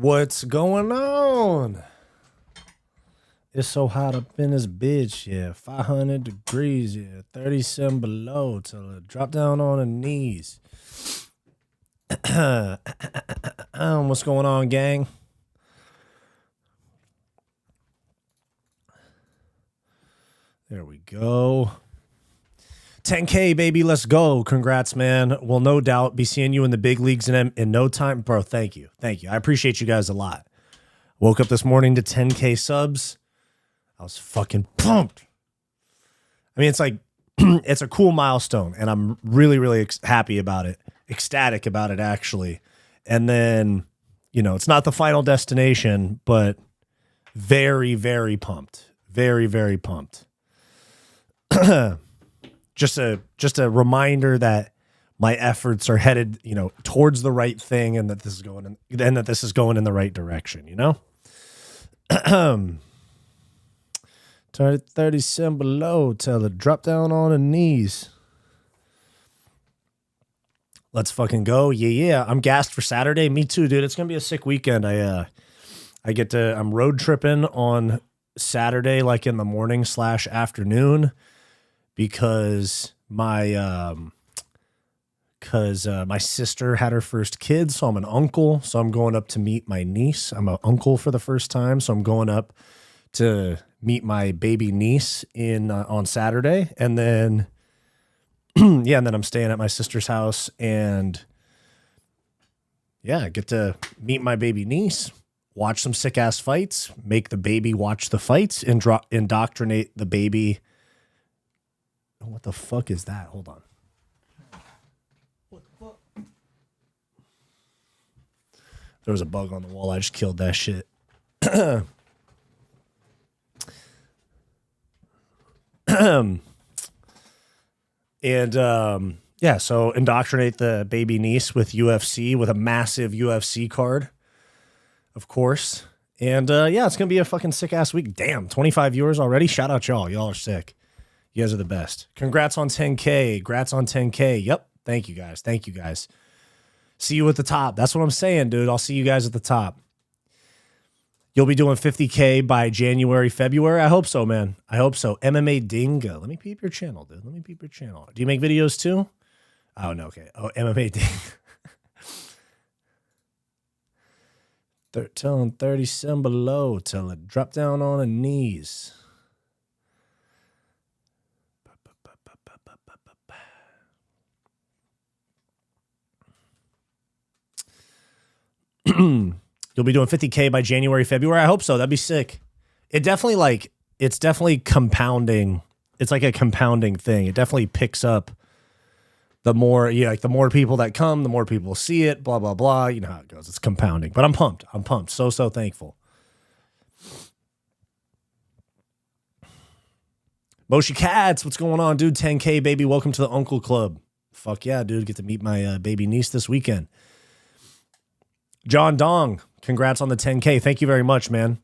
What's going on? It's so hot up in this bitch, yeah. 500 degrees, yeah. 37 below till it drop down on the knees. What's going on, gang? There we go. 10K, baby, let's go. Congrats, man. We'll no doubt be seeing you in the big leagues in no time. Bro, thank you. Thank you. I appreciate you guys a lot. Woke up this morning to 10K subs. I was fucking pumped. I mean, it's like, it's a cool milestone, and I'm really, really happy about it. Ecstatic about it, actually. And then, you know, it's not the final destination, but very, very pumped. Very, very pumped. Just a reminder that my efforts are headed, you know, towards the right thing, and that this is going in the right direction, you know? 37 below till it drop down on the knees. Let's fucking go. Yeah. I'm gassed for Saturday. Me too, dude. It's gonna be a sick weekend. I'm road tripping on Saturday, like in the morning / afternoon, because my sister had her first kid, so I'm an uncle. So I'm going up to meet my niece. I'm an uncle for the first time, so I'm going up to meet my baby niece on Saturday, and then and then I'm staying at my sister's house, and I get to meet my baby niece, watch some sick ass fights, make the baby watch the fights, and indoctrinate the baby. What the fuck is that? Hold on. What the fuck? There was a bug on the wall. I just killed that shit. So indoctrinate the baby niece with UFC, with a massive UFC card, of course. And it's gonna be a fucking sick ass week. Damn, 25 viewers already. Shout out y'all. Y'all are sick. You guys are the best. Congrats on 10K. Congrats on 10K. Yep. Thank you guys. Thank you guys. See you at the top. That's what I'm saying, dude. I'll see you guys at the top. You'll be doing 50K by January, February. I hope so, man. I hope so. MMA Dinga. Let me peep your channel, dude. Let me peep your channel. Do you make videos too? Oh, no. Okay. Oh, MMA Dinga. Telling 37 below till it drop down on the knees. You'll be doing 50K by January, February. I hope so. That'd be sick. It's definitely compounding. It's like a compounding thing. It definitely picks up the more, the more people that come, the more people see it, blah, blah, blah. You know how it goes. It's compounding, but I'm pumped. I'm pumped. So thankful. Moshi Cats, what's going on, dude? 10K, baby. Welcome to the Uncle Club. Fuck yeah, dude. Get to meet my baby niece this weekend. John Dong, congrats on the 10K. Thank you very much, man.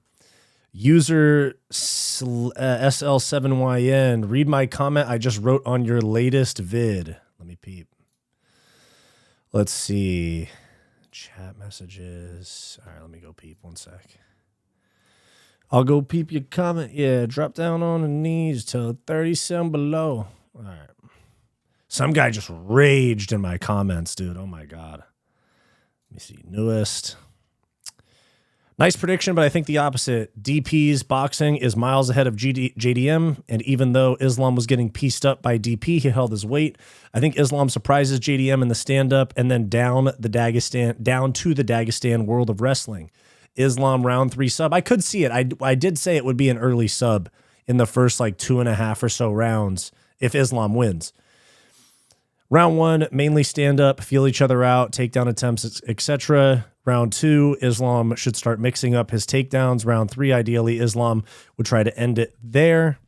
User SL7YN, read my comment I just wrote on your latest vid. Let me peep. Let's see. Chat messages. All right, let me go peep 1 sec. I'll go peep your comment. Yeah, drop down on the knees till 37 below. All right. Some guy just raged in my comments, dude. Oh, my God. Let me see. Newest. Nice prediction, but I think the opposite. DP's boxing is miles ahead of JDM, and even though Islam was getting pieced up by DP, he held his weight. I think Islam surprises JDM in the stand-up and then down to the Dagestan world of wrestling. Islam round 3 sub. I could see it. I did say it would be an early sub in the first 2.5 or so rounds if Islam wins. Round 1, mainly stand up, feel each other out, takedown attempts, etc. Round 2, Islam should start mixing up his takedowns. Round 3, ideally, Islam would try to end it there.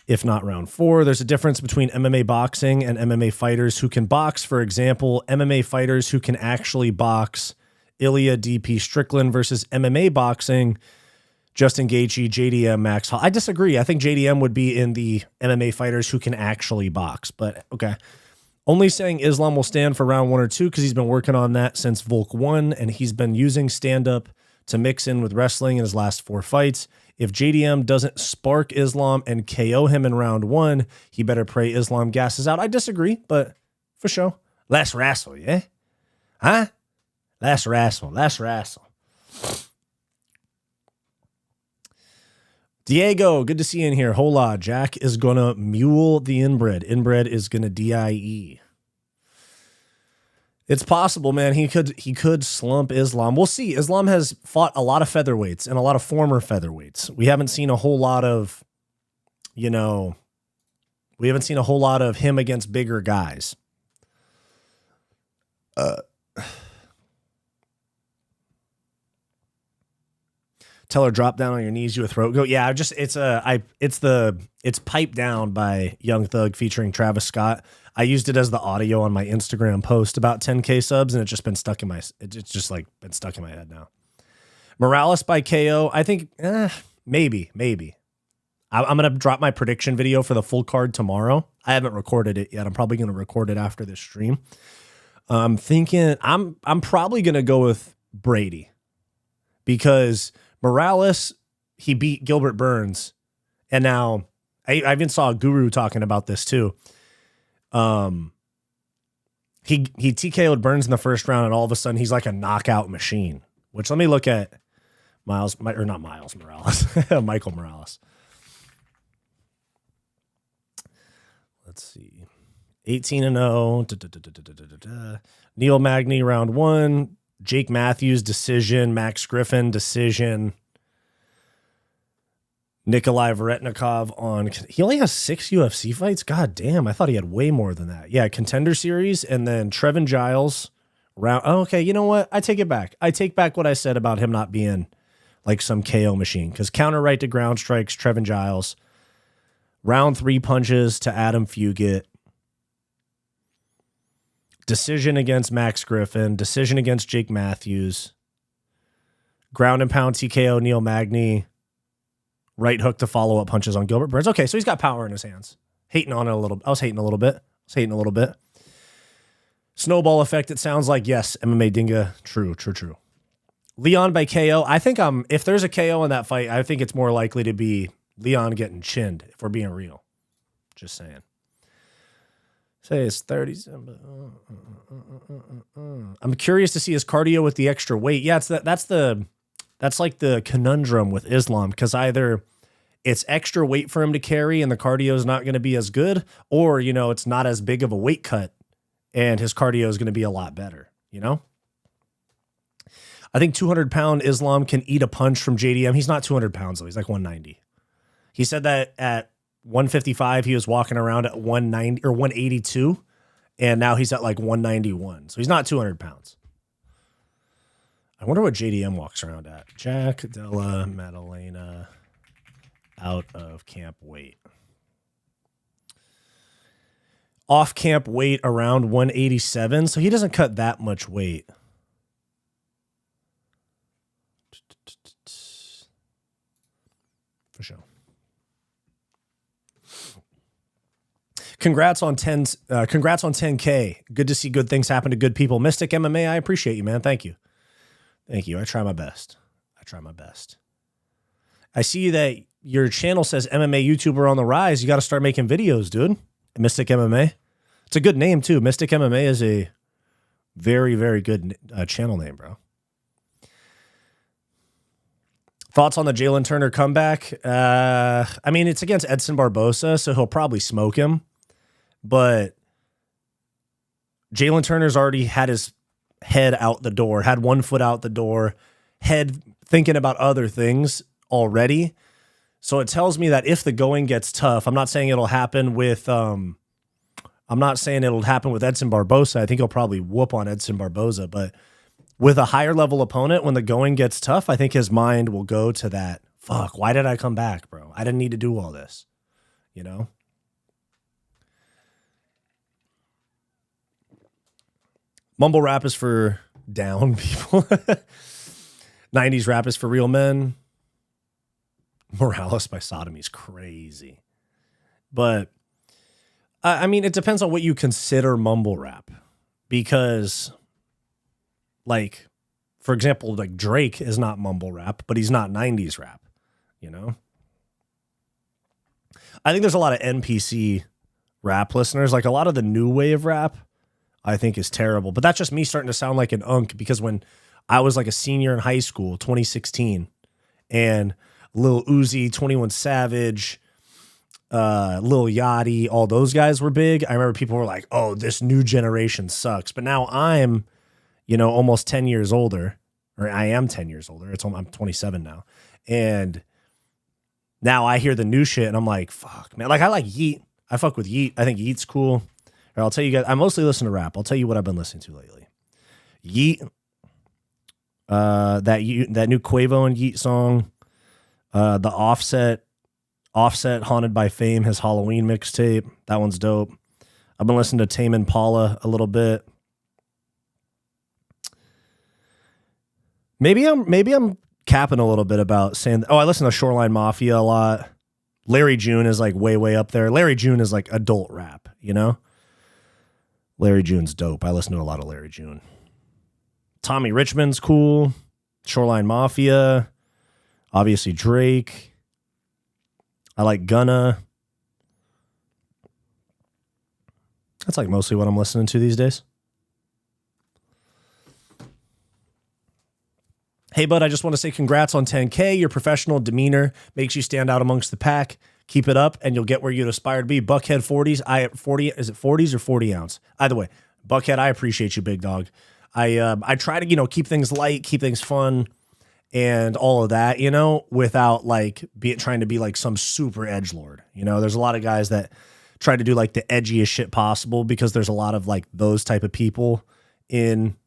If not round 4, there's a difference between MMA boxing and MMA fighters who can box. For example, MMA fighters who can actually box, Ilya DP Strickland versus MMA boxing, Justin Gaethje, JDM, Max Hall. I disagree. I think JDM would be in the MMA fighters who can actually box, but okay. Only saying Islam will stand for round 1 or 2 because he's been working on that since Volk 1, and he's been using stand-up to mix in with wrestling in his last 4 fights. If JDM doesn't spark Islam and KO him in round 1, he better pray Islam gasses out. I disagree, but for sure. Let's wrestle, yeah? Huh? Let's wrestle. Let's wrestle. Diego, good to see you in here. Hola, Jack is going to mule the inbred. Inbred is going to DIE. It's possible, man. He could slump Islam. We'll see. Islam has fought a lot of featherweights and a lot of former featherweights. We haven't seen a whole lot of, we haven't seen a whole lot of him against bigger guys. Tell her drop down on your knees, you a throat goat. Yeah, it's Pipe Down by Young Thug featuring Travis Scott. I used it as the audio on my Instagram post about 10K subs, and it's just been stuck in my head now. Morales by KO. I think maybe. I'm gonna drop my prediction video for the full card tomorrow. I haven't recorded it yet. I'm probably gonna record it after this stream. I'm thinking I'm probably gonna go with Brady because Morales, he beat Gilbert Burns, and now I even saw a guru talking about this too. He TKO'd Burns in the first round, and all of a sudden he's like a knockout machine. Which let me look at Michael Morales. Let's see, 18-0. Neil Magny round 1. Jake Matthews decision. Max Griffin decision. Nikolai Varetnikov on. He only has 6 UFC fights. God damn, I thought he had way more than that. Yeah, Contender Series, and then Trevin Giles round. Oh, okay, you know what? I take it back. I take back what I said about him not being like some KO machine, because counter right to ground strikes. Trevin Giles. Round 3 punches to Adam Fugit. Decision against Max Griffin. Decision against Jake Matthews. Ground and pound TKO Neil Magny. Right hook to follow up punches on Gilbert Burns. Okay, so he's got power in his hands. Hating on it a little. I was hating a little bit. Snowball effect, it sounds like. Yes, MMA Dinga. True. Leon by KO. I think if there's a KO in that fight, I think it's more likely to be Leon getting chinned, if we're being real. Just saying. Say it's 30. I'm curious to see his cardio with the extra weight. Yeah, that's like the conundrum with Islam, because either it's extra weight for him to carry and the cardio is not going to be as good, or, it's not as big of a weight cut and his cardio is going to be a lot better, I think 200-pound Islam can eat a punch from JDM. He's not 200 pounds, though. He's like 190. He said that at 155, he was walking around at 190 or 182, and now he's at like 191. So he's not 200 pounds. I wonder what JDM walks around at. Jack, Della, Maddalena, out of camp weight. Off camp weight around 187, so he doesn't cut that much weight. For sure. Congrats on 10K. Good to see good things happen to good people. Mystic MMA, I appreciate you, man. Thank you. I try my best. I see that your channel says MMA YouTuber on the rise. You got to start making videos, dude. Mystic MMA. It's a good name, too. Mystic MMA is a very, very good channel name, bro. Thoughts on the Jalen Turner comeback? I mean, it's against Edson Barbosa, so he'll probably smoke him. But Jalen Turner's already had his head out the door, had one foot out the door, head thinking about other things already. So it tells me that if the going gets tough, I'm not saying it'll happen with Edson Barbosa. I think he'll probably whoop on Edson Barbosa, but with a higher level opponent, when the going gets tough, I think his mind will go to that. Fuck, why did I come back, bro? I didn't need to do all this, Mumble rap is for down people. 90s rap is for real men. Morales by Sodomy's crazy. But I mean, it depends on what you consider mumble rap, because, like, for example, like Drake is not mumble rap, but he's not 90s rap, you know? I think there's a lot of NPC rap listeners. Like, a lot of the new wave rap, I think, is terrible. But that's just me starting to sound like an unk, because when I was like a senior in high school, 2016, and Lil Uzi, 21 Savage, Lil Yachty, all those guys were big. I remember people were like, oh, this new generation sucks. But now I'm, you know, almost 10 years older, or I am 10 years older. I'm 27 now. And now I hear the new shit and I'm like, fuck, man. Like, I like Yeet. I fuck with Yeet. I think Yeet's cool. Or I'll tell you guys, I mostly listen to rap. I'll tell you what I've been listening to lately. Yeet. That new Quavo and Yeet song. The Offset Haunted by Fame, his Halloween mixtape. That one's dope. I've been listening to Tame Impala a little bit. Maybe I'm capping a little bit about saying, I listen to Shoreline Mafia a lot. Larry June is like way up there. Larry June is like adult rap, you know? Larry June's dope. I listen to a lot of Larry June. Tommy Richmond's cool. Shoreline Mafia. Obviously Drake. I like Gunna. That's like mostly what I'm listening to these days. Hey, bud, I just want to say congrats on 10K. Your professional demeanor makes you stand out amongst the pack. Keep it up, and you'll get where you'd aspire to be. Buckhead 40s. Is it 40s or 40 ounce? Either way, Buckhead, I appreciate you, big dog. I try to, keep things light, keep things fun, and all of that, without like trying to be like some super edgelord. There's a lot of guys that try to do like the edgiest shit possible, because there's a lot of like those type of people in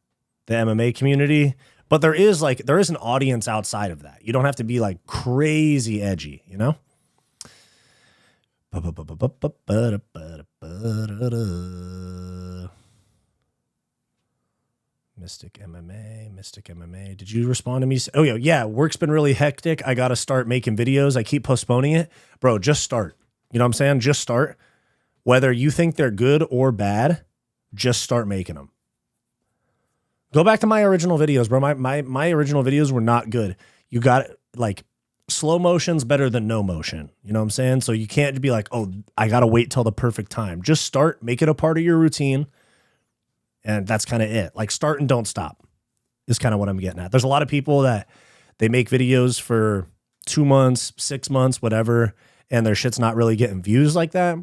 the MMA community. But there is an audience outside of that. You don't have to be like crazy edgy, Mystic MMA. Did you respond to me? Oh, yeah. Work's been really hectic. I got to start making videos. I keep postponing it. Bro, just start. You know what I'm saying? Just start. Whether you think they're good or bad, just start making them. Go back to my original videos, bro. My original videos were not good. You got like slow motion's better than no motion. You know what I'm saying? So you can't be like, oh, I got to wait till the perfect time. Just start, make it a part of your routine. And that's kind of it. Like, start and don't stop is kind of what I'm getting at. There's a lot of people that they make videos for 2 months, 6 months, whatever, and their shit's not really getting views like that.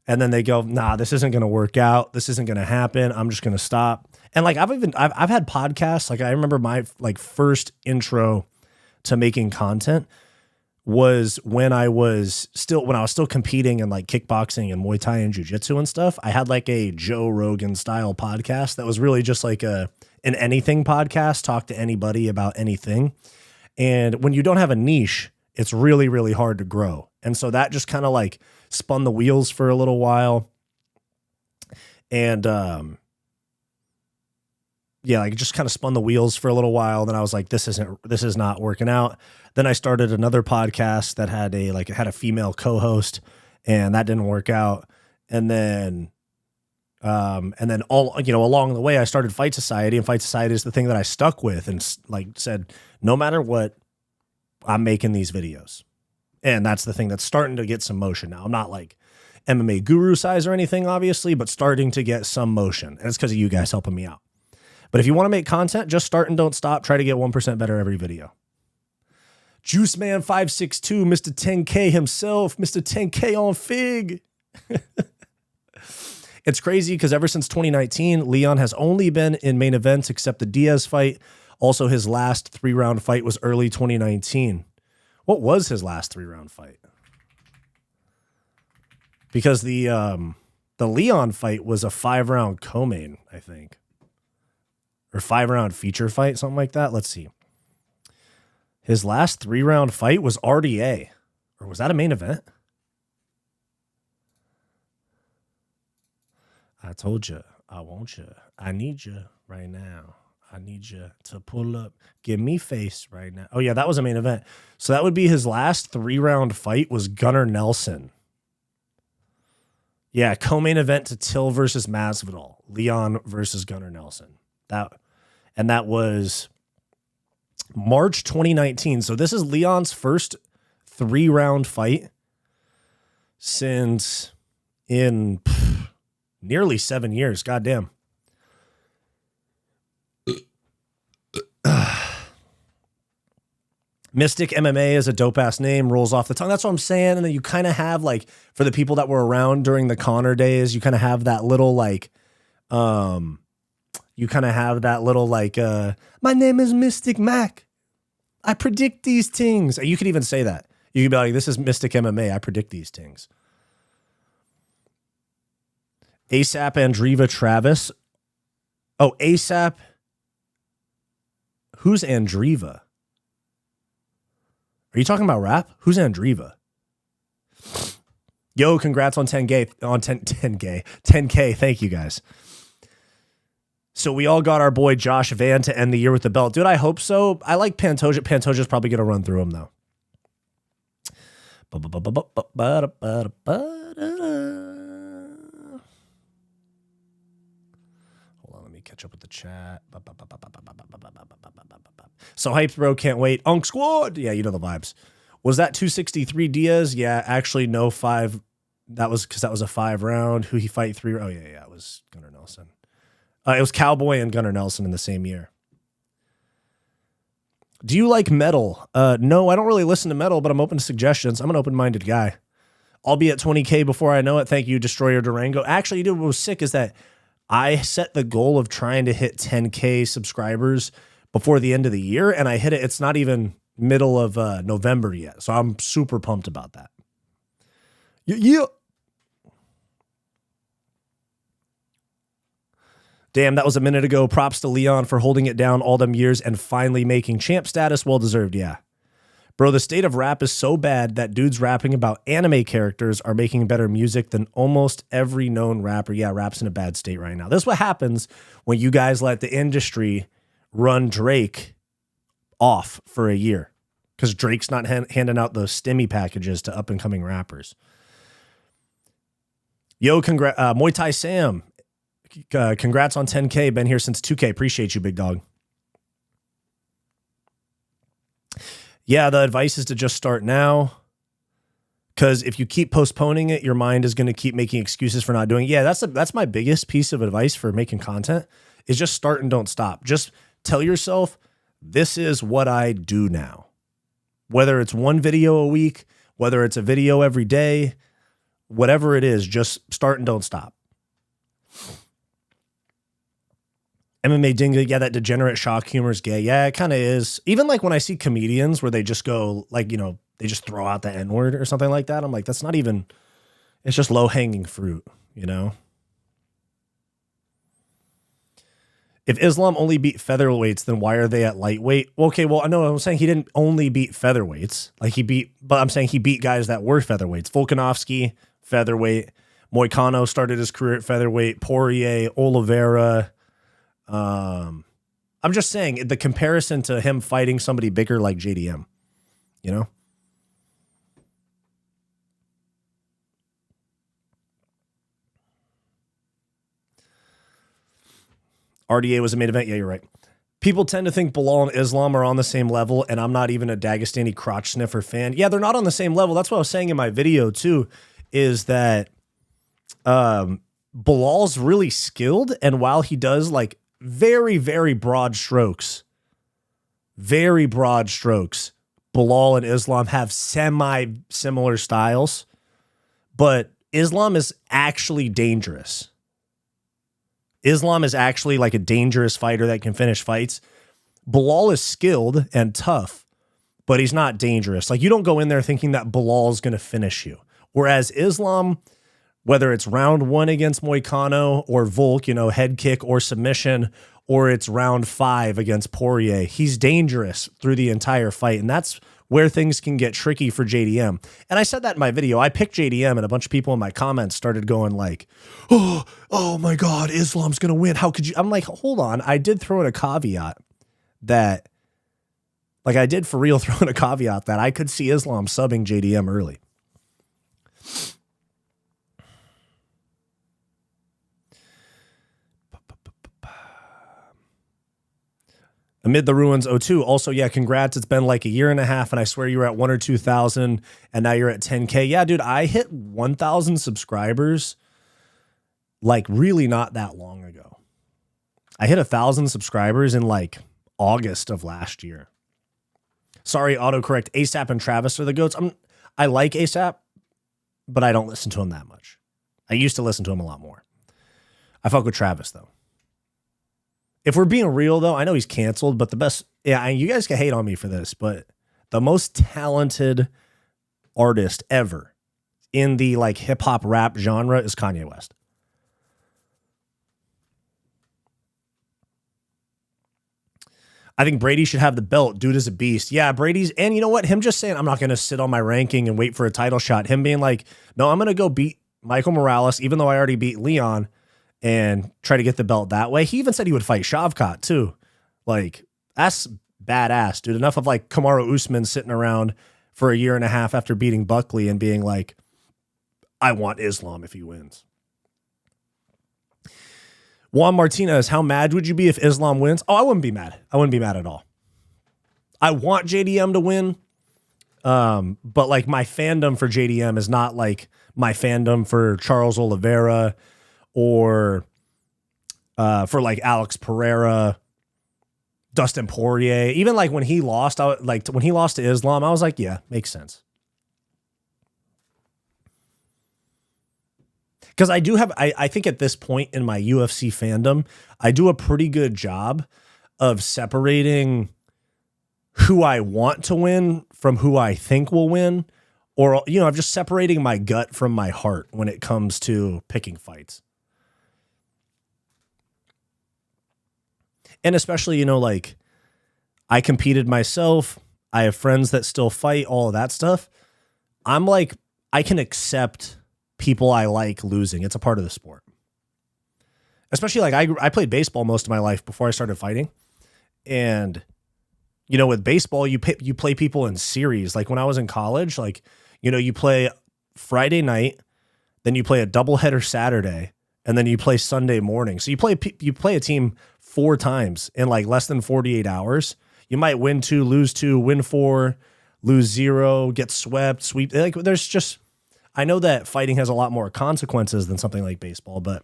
And then they go, nah, this isn't going to work out. This isn't going to happen. I'm just going to stop. And like, I've had podcasts. Like, I remember my like first intro to making content was when I was still competing in like kickboxing and Muay Thai and jiu-jitsu and stuff. I had like a Joe Rogan style podcast that was really just like an anything podcast, talk to anybody about anything. And when you don't have a niche, it's really, really hard to grow. And so that just kind of like spun the wheels for a little while. And, like it just kind of spun the wheels for a little while. Then I was like, this is not working out. Then I started another podcast that had a female co-host, and that didn't work out. And then all, along the way I started Fight Society, and Fight Society is the thing that I stuck with and like said, no matter what, I'm making these videos. And that's the thing that's starting to get some motion now. I'm not like MMA guru size or anything, obviously, but starting to get some motion. And it's because of you guys helping me out. But if you want to make content, just start and don't stop. Try to get 1% better every video. Juice Man 562, Mr. 10K himself, Mr. 10K on Fig. It's crazy because ever since 2019, Leon has only been in main events except the Diaz fight. Also, his last 3-round fight was early 2019. What was his last 3-round fight? Because the Leon fight was a 5-round co-main, I think. Or 5-round feature fight, something like that. Let's see. His last 3-round fight was RDA. Or was that a main event? I told you, I want you. I need you right now. I need you to pull up. Give me face right now. Oh, yeah, that was a main event. So that would be his last 3-round fight was Gunnar Nelson. Yeah, co-main event to Till versus Masvidal. Leon versus Gunnar Nelson. That was March 2019. So this is Leon's first 3-round fight since in nearly 7 years. Goddamn. Mystic MMA is a dope ass name, rolls off the tongue. That's what I'm saying. And then you kind of have like, for the people that were around during the Connor days, you kind of have that little like, my name is Mystic Mac. I predict these things. You could even say that. You could be like, this is Mystic MMA. I predict these things. ASAP Andriva Travis. Oh, ASAP. Who's Andriva? Are you talking about rap? Who's Andriva? Yo, congrats on 10K. On 10K. Thank you, guys. So we all got our boy Josh Van to end the year with the belt. Dude, I hope so. I like Pantoja. Pantoja's probably going to run through him, though. Hold on, let me catch up with the chat. So hyped, bro. Can't wait. Unk Squad. Yeah, you know the vibes. Was that 263 Diaz? Yeah, actually, no 5. That was because that was a 5 round. Who he fight 3? Oh, yeah. It was Gunnar Nelson. It was Cowboy and Gunnar Nelson in the same year. Do you like metal? No, I don't really listen to metal, but I'm open to suggestions. I'm an open-minded guy. I'll be at 20K before I know it. Thank you, Destroyer Durango. Actually, dude, what was sick is that I set the goal of trying to hit 10K subscribers before the end of the year, and I hit it. It's not even middle of November yet, so I'm super pumped about that. Yeah. Damn, that was a minute ago. Props to Leon for holding it down all them years and finally making champ status. Well deserved, yeah. Bro, the state of rap is so bad that dudes rapping about anime characters are making better music than almost every known rapper. Yeah, rap's in a bad state right now. This is what happens when you guys let the industry run Drake off for a year because Drake's not handing out the stimmy packages to up-and-coming rappers. Yo, Muay Thai Sam. Congrats on 10K. Been here since 2K. Appreciate you, big dog. Yeah, the advice is to just start now. Because if you keep postponing it, your mind is going to keep making excuses for not doing it. Yeah, that's my biggest piece of advice for making content is just start and don't stop. Just tell yourself, this is what I do now. Whether it's one video a week, whether it's a video every day, whatever it is, just start and don't stop. MMA Dinga, yeah, that degenerate shock humor is gay. Yeah, it kind of is. Even like when I see comedians where they just go like, you know, they just throw out the N-word or something like that. I'm like, that's not even, it's just low-hanging fruit, you know? If Islam only beat featherweights, then why are they at lightweight? Okay, well, I know I'm saying he didn't only beat featherweights. Like but I'm saying he beat guys that were featherweights. Volkanovski, featherweight. Moicano started his career at featherweight. Poirier, Oliveira. I'm just saying the comparison to him fighting somebody bigger like JDM, you know? RDA was a main event. Yeah, you're right. People tend to think Bilal and Islam are on the same level, and I'm not even a Dagestani crotch sniffer fan. Yeah, they're not on the same level. That's what I was saying in my video too, is that Bilal's really skilled, and while he does like very, very broad strokes, Bilal and Islam have semi-similar styles, but Islam is actually dangerous. Islam is actually like a dangerous fighter that can finish fights. Bilal is skilled and tough, but he's not dangerous. Like you don't go in there thinking that Bilal is going to finish you. Whereas Islam, whether it's round 1 against Moicano or Volk, you know, head kick or submission, or it's round 5 against Poirier, he's dangerous through the entire fight. And that's where things can get tricky for JDM. And I said that in my video. I picked JDM and a bunch of people in my comments started going like, oh my God, Islam's going to win. How could you? I'm like, hold on. I did throw in a caveat that, like I did for real throw in a caveat that I could see Islam subbing JDM early. Amid the Ruins 02. Also, yeah, congrats. It's been like a year and a half, and I swear you were at 1 or 2,000, and now you're at 10K. Yeah, dude, I hit 1,000 subscribers like really not that long ago. I hit 1,000 subscribers in like August of last year. Sorry, autocorrect. ASAP and Travis are the GOATs. I like ASAP, but I don't listen to him that much. I used to listen to him a lot more. I fuck with Travis, though. If we're being real, though, I know he's canceled, but the best, yeah, you guys can hate on me for this, but the most talented artist ever in the like hip hop rap genre is Kanye West. I think Brady should have the belt. Dude is a beast. Yeah, Brady's, and you know what? Him just saying, I'm not going to sit on my ranking and wait for a title shot. Him being like, no, I'm going to go beat Michael Morales, even though I already beat Leon, and try to get the belt that way. He even said he would fight Shavkat too. Like, that's badass, dude. Enough of like Kamaru Usman sitting around for a year and a half after beating Buckley and being like, I want Islam if he wins. Juan Martinez, how mad would you be if Islam wins? Oh, I wouldn't be mad. I wouldn't be mad at all. I want JDM to win, but like my fandom for JDM is not like my fandom for Charles Oliveira or for like Alex Pereira, Dustin Poirier. Even like when he lost, when he lost to Islam, I was like, yeah, makes sense. Because I do have, I think at this point in my UFC fandom, I do a pretty good job of separating who I want to win from who I think will win. Or, you know, I'm just separating my gut from my heart when it comes to picking fights. And especially, you know, like I competed myself. I have friends that still fight, all of that stuff. I'm like, I can accept people I like losing. It's a part of the sport. Especially like I played baseball most of my life before I started fighting. And, you know, with baseball, you play people in series. Like when I was in college, like, you know, you play Friday night, then you play a doubleheader Saturday, and then you play Sunday morning. So you play a team 4 times in like less than 48 hours. You might win 2, lose 2, win 4, lose 0, get swept, sweep. Like there's just, I know that fighting has a lot more consequences than something like baseball, but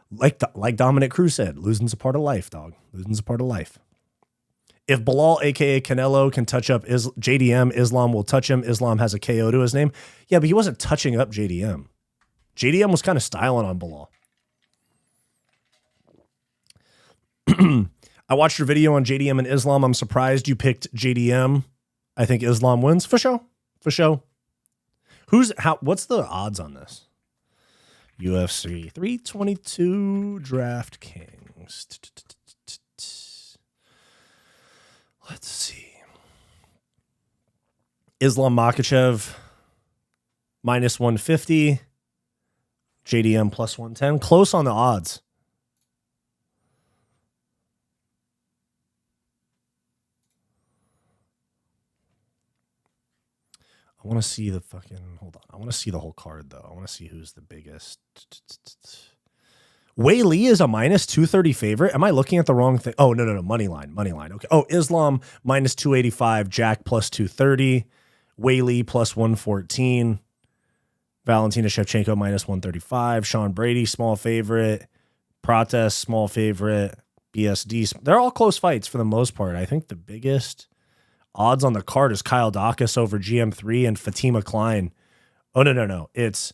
like Dominic Cruz said, losing's a part of life, dog. Losing's a part of life. If Bilal, a.k.a. Canelo, can touch up JDM, Islam will touch him. Islam has a KO to his name. Yeah, but he wasn't touching up JDM. JDM was kind of styling on Bilal. I watched your video on JDM and Islam. I'm surprised you picked JDM. I think Islam wins. For sure. For sure. What's the odds on this? UFC 322 DraftKings. Let's see. Islam Makhachev minus 150. JDM plus 110. Close on the odds. I want to see the fucking, hold on. I want to see the whole card, though. I want to see who's the biggest. Weili is a minus 230 favorite. Am I looking at the wrong thing? Oh, no. Money line. Okay. Oh, Islam minus 285. Jack plus 230. Weili plus 114. Valentina Shevchenko minus 135. Sean Brady, small favorite. Prates, small favorite. BSD. They're all close fights for the most part. I think the biggest odds on the card is Kyle Dacus over GM3 and Fatima Klein. Oh, no. It's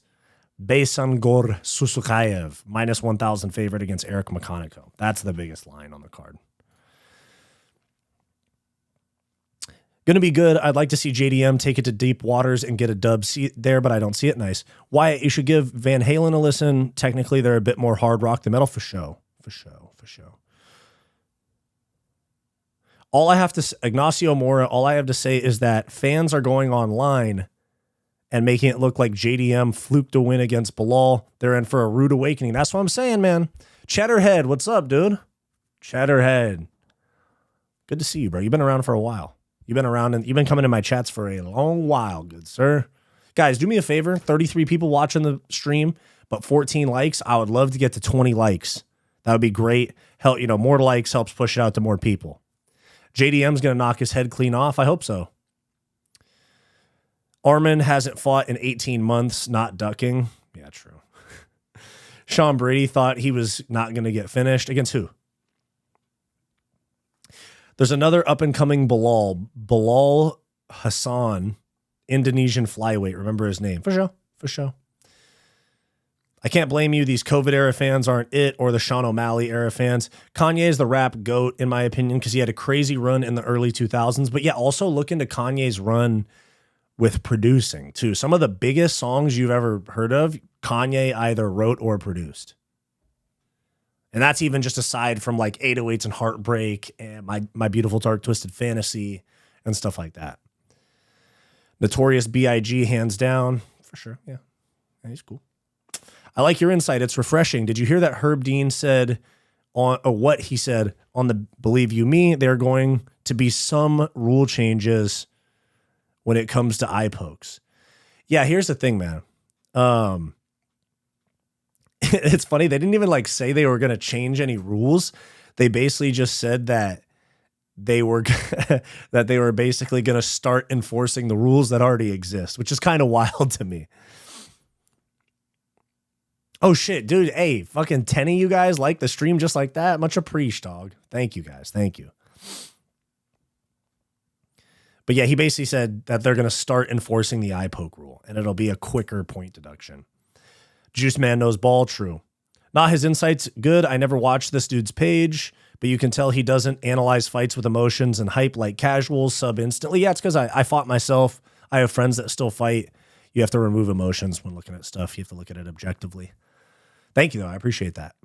Beisangor Susukayev, minus 1,000 favorite against Eric McConaughey. That's the biggest line on the card. Going to be good. I'd like to see JDM take it to deep waters and get a dub there, but I don't see it. Nice. Wyatt, you should give Van Halen a listen. Technically, they're a bit more hard rock than metal. For show. Ignacio Mora, all I have to say is that fans are going online and making it look like JDM fluked a win against Bilal. They're in for a rude awakening. That's what I'm saying, man. Chatterhead, what's up, dude? Chatterhead. Good to see you, bro. You've been around for a while. You've been around and you've been coming in my chats for a long while, good sir. Guys, do me a favor. 33 people watching the stream, but 14 likes. I would love to get to 20 likes. That would be great. Help, more likes helps push it out to more people. JDM's going to knock his head clean off. I hope so. Arman hasn't fought in 18 months, not ducking. Yeah, true. Sean Brady thought he was not going to get finished. Against who? There's another up-and-coming Bilal Hassan, Indonesian flyweight. Remember his name. For sure. I can't blame you. These COVID-era fans aren't it, or the Sean O'Malley-era fans. Kanye is the rap GOAT, in my opinion, because he had a crazy run in the early 2000s. But yeah, also look into Kanye's run with producing, too. Some of the biggest songs you've ever heard of, Kanye either wrote or produced. And that's even just aside from like 808s and Heartbreak and My Beautiful Dark Twisted Fantasy and stuff like that. Notorious B.I.G. hands down. For sure, yeah. He's cool. I like your insight. It's refreshing. Did you hear that Herb Dean said or what he said on the Believe You Me? There are going to be some rule changes when it comes to eye pokes. Yeah, here's the thing, man. It's funny. They didn't even like say they were going to change any rules. They basically just said that they were basically going to start enforcing the rules that already exist, which is kind of wild to me. Oh shit, dude. Hey, fucking 10 of you guys like the stream just like that. Much appreciated, dog. Thank you guys. Thank you. But yeah, he basically said that they're going to start enforcing the eye poke rule and it'll be a quicker point deduction. Juice Man knows ball. True. Not his insights good. I never watched this dude's page, but you can tell he doesn't analyze fights with emotions and hype like casuals sub instantly. Yeah, it's because I fought myself. I have friends that still fight. You have to remove emotions when looking at stuff. You have to look at it objectively. Thank you, though. I appreciate that.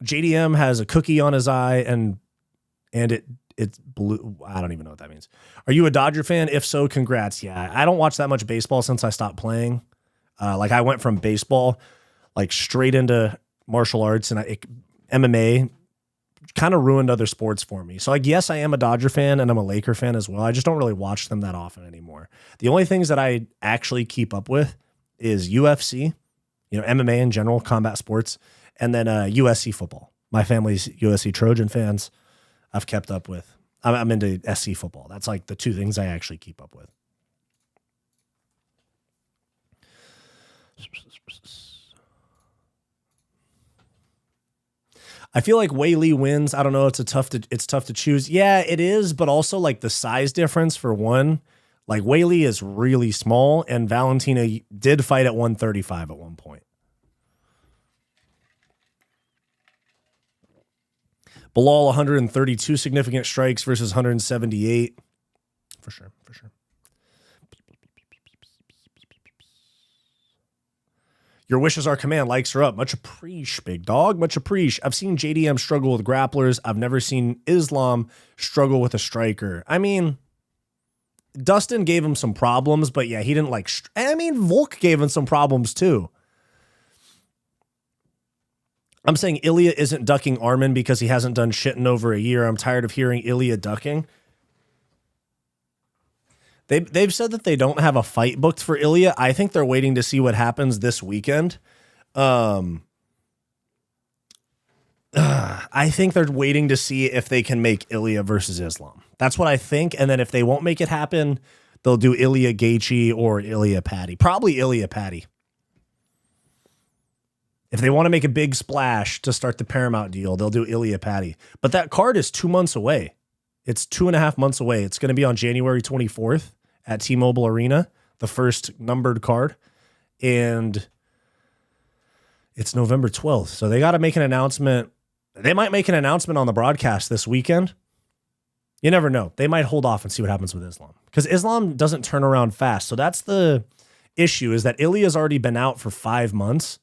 JDM has a cookie on his eye and it's blue. I don't even know what that means. Are you a Dodger fan? If so, congrats. Yeah, I don't watch that much baseball since I stopped playing. Like I went from baseball like straight into martial arts and MMA kind of ruined other sports for me. So like, yes, I am a Dodger fan and I'm a Laker fan as well. I just don't really watch them that often anymore. The only things that I actually keep up with is UFC, MMA in general, combat sports, and then USC football. My family's USC Trojan fans. I've kept up with. I'm into SC football. That's like the two things I actually keep up with. I feel like Weili wins. I don't know. It's tough to choose. Yeah, it is, but also like the size difference for one. Like Weili is really small, and Valentina did fight at 135 at one point. Bilal 132 significant strikes versus 178. For sure. Your wishes are command. Likes are up. Much appreciate, big dog. Much appreciate. I've seen JDM struggle with grapplers. I've never seen Islam struggle with a striker. I mean, Dustin gave him some problems, but yeah, he didn't like. Volk gave him some problems too. I'm saying Ilya isn't ducking Arman because he hasn't done shit in over a year. I'm tired of hearing Ilya ducking. They've said that they don't have a fight booked for Ilya. I think they're waiting to see what happens this weekend. I think they're waiting to see if they can make Ilya versus Islam. That's what I think. And then if they won't make it happen, they'll do Ilya Gaethje or Ilya Patty. Probably Ilya Patty. If they want to make a big splash to start the Paramount deal, they'll do Ilya Patty. But that card is 2 months away. It's 2.5 months away. It's going to be on January 24th at T-Mobile Arena, the first numbered card. And it's November 12th. So they got to make an announcement. They might make an announcement on the broadcast this weekend. You never know. They might hold off and see what happens with Islam. Because Islam doesn't turn around fast. So that's the issue, is that Ilya's already been out for 5 months.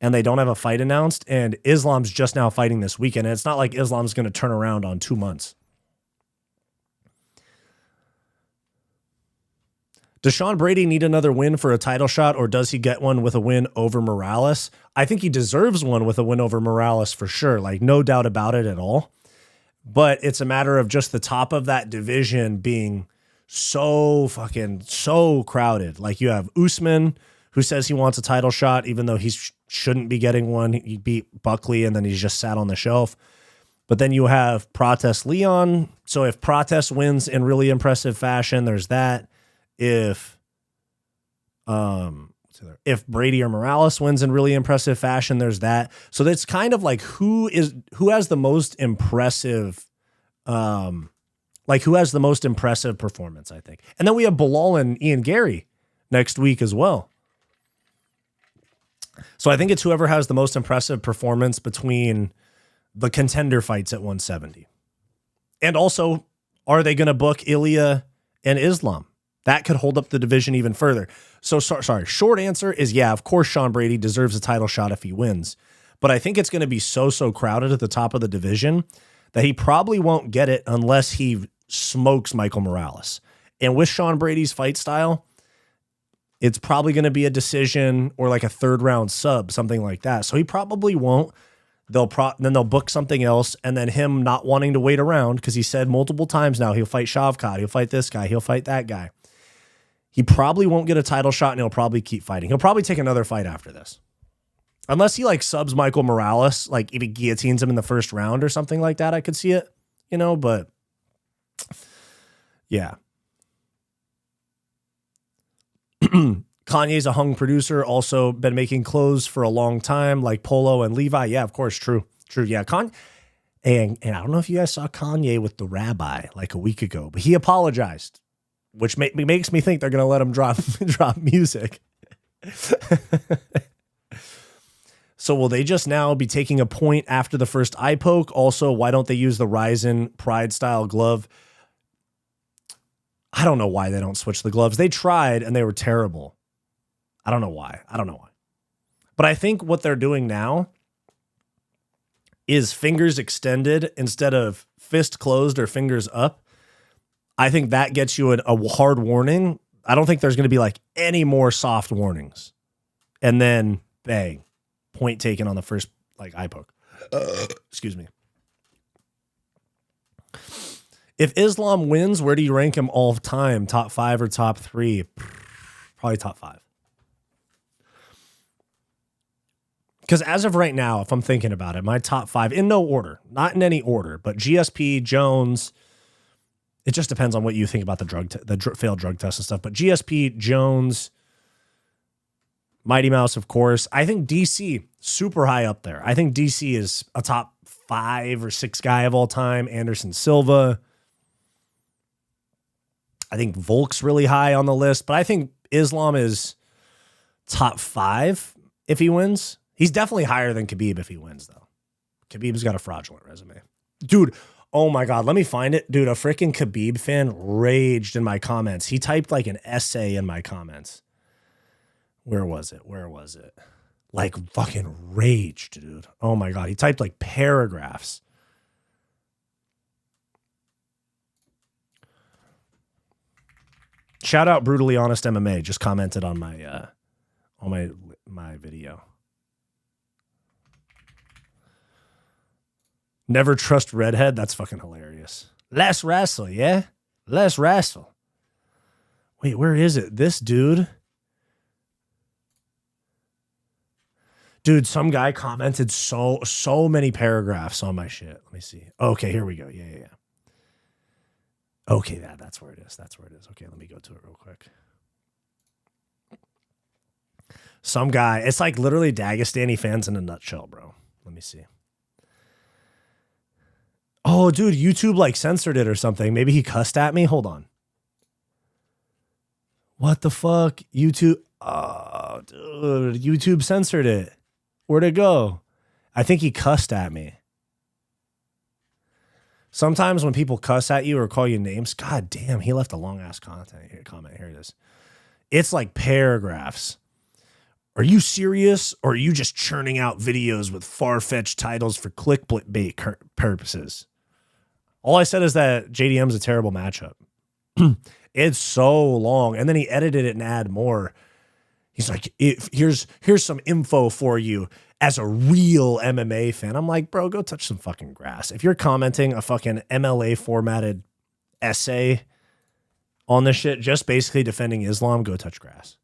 And they don't have a fight announced, and Islam's just now fighting this weekend. And it's not like Islam's going to turn around on 2 months. Does Sean Brady need another win for a title shot, or does he get one with a win over Morales? I think he deserves one with a win over Morales for sure. Like, no doubt about it at all. But it's a matter of just the top of that division being so crowded. Like, you have Usman, who says he wants a title shot, even though he shouldn't be getting one. He beat Buckley, and then he's just sat on the shelf. But then you have Prates Leon. So if Prates wins in really impressive fashion, there's that. If Brady or Morales wins in really impressive fashion, there's that. So that's kind of like who has the most impressive, performance, I think. And then we have Bilal and Ian Gary next week as well. So I think it's whoever has the most impressive performance between the contender fights at 170. And also, are they going to book Ilya and Islam? That could hold up the division even further. So, sorry, short answer is, yeah, of course Sean Brady deserves a title shot if he wins. But I think it's going to be so crowded at the top of the division that he probably won't get it unless he smokes Michael Morales. And with Sean Brady's fight style, it's probably going to be a decision or like a third round sub, something like that. So he probably won't. Then they'll book something else, and then him not wanting to wait around because he said multiple times now he'll fight Shavkat, he'll fight this guy, he'll fight that guy. He probably won't get a title shot, and he'll probably keep fighting. He'll probably take another fight after this. Unless he like subs Michael Morales, like if he guillotines him in the first round or something like that, I could see it, but yeah. Kanye's a hung producer, also been making clothes for a long time, like Polo and Levi. Yeah, of course, true. Yeah, and I don't know if you guys saw Kanye with the rabbi like a week ago, but he apologized, which makes me think they're going to let him drop music. So will they just now be taking a point after the first eye poke? Also, why don't they use the Ryzen Pride style glove? I don't know why they don't switch the gloves. They tried and they were terrible. I don't know why. But I think what they're doing now is fingers extended instead of fist closed or fingers up. I think that gets you a hard warning. I don't think there's going to be like any more soft warnings. And then bang, point taken on the first like eye poke. Excuse me. If Islam wins, where do you rank him all time? Top 5 or top 3? Probably top 5. Because as of right now, if I'm thinking about it, my top 5, in no order, not in any order, but GSP, Jones, it just depends on what you think about the failed drug test and stuff. But GSP, Jones, Mighty Mouse, of course. I think DC, super high up there. I think DC is a top 5 or 6 guy of all time. Anderson Silva. I think Volk's really high on the list, but I think Islam is top 5 if he wins. He's definitely higher than Khabib if he wins, though. Khabib's got a fraudulent resume. Dude, oh my God, let me find it. Dude, a freaking Khabib fan raged in my comments. He typed like an essay in my comments. Where was it? Like fucking raged, dude. Oh my God, he typed like paragraphs. Shout out Brutally Honest MMA. Just commented on my video. Never trust redhead. That's fucking hilarious. Let's wrestle, yeah? Let's wrestle. Wait, where is it? This dude. Dude, some guy commented so many paragraphs on my shit. Let me see. Okay, here we go. Yeah. Okay, that's where it is. Okay, let me go to it real quick. Some guy, it's like literally Dagestani fans in a nutshell, bro. Let me see. Oh, dude, YouTube like censored it or something. Maybe he cussed at me. Hold on. What the fuck? YouTube. Oh, dude, YouTube censored it. Where'd it go? I think he cussed at me. Sometimes when people cuss at you or call you names, God damn, he left a long ass comment. Here it is. It's like paragraphs. Are you serious, or are you just churning out videos with far-fetched titles for clickbait purposes? All I said is that JDM's a terrible matchup. It's so long. And then he edited it and add more. He's like, here's some info for you as a real MMA fan. I'm like, bro, go touch some fucking grass. If you're commenting a fucking MLA formatted essay on this shit, just basically defending Islam, go touch grass.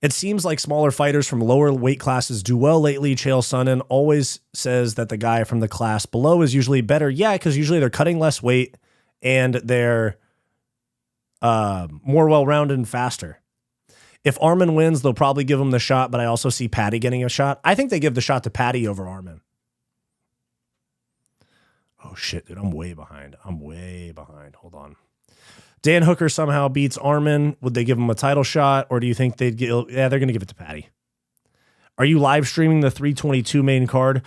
It seems like smaller fighters from lower weight classes do well lately. Chael Sonnen always says that the guy from the class below is usually better. Yeah, because usually they're cutting less weight and they're more well-rounded and faster. If Arman wins, they'll probably give him the shot, but I also see Patty getting a shot. I think they give the shot to Patty over Arman. Oh, shit, dude, I'm way behind. Hold on. Dan Hooker somehow beats Arman. Would they give him a title shot, or do you think they'd get... Yeah, they're going to give it to Patty. Are you live streaming the 322 main card?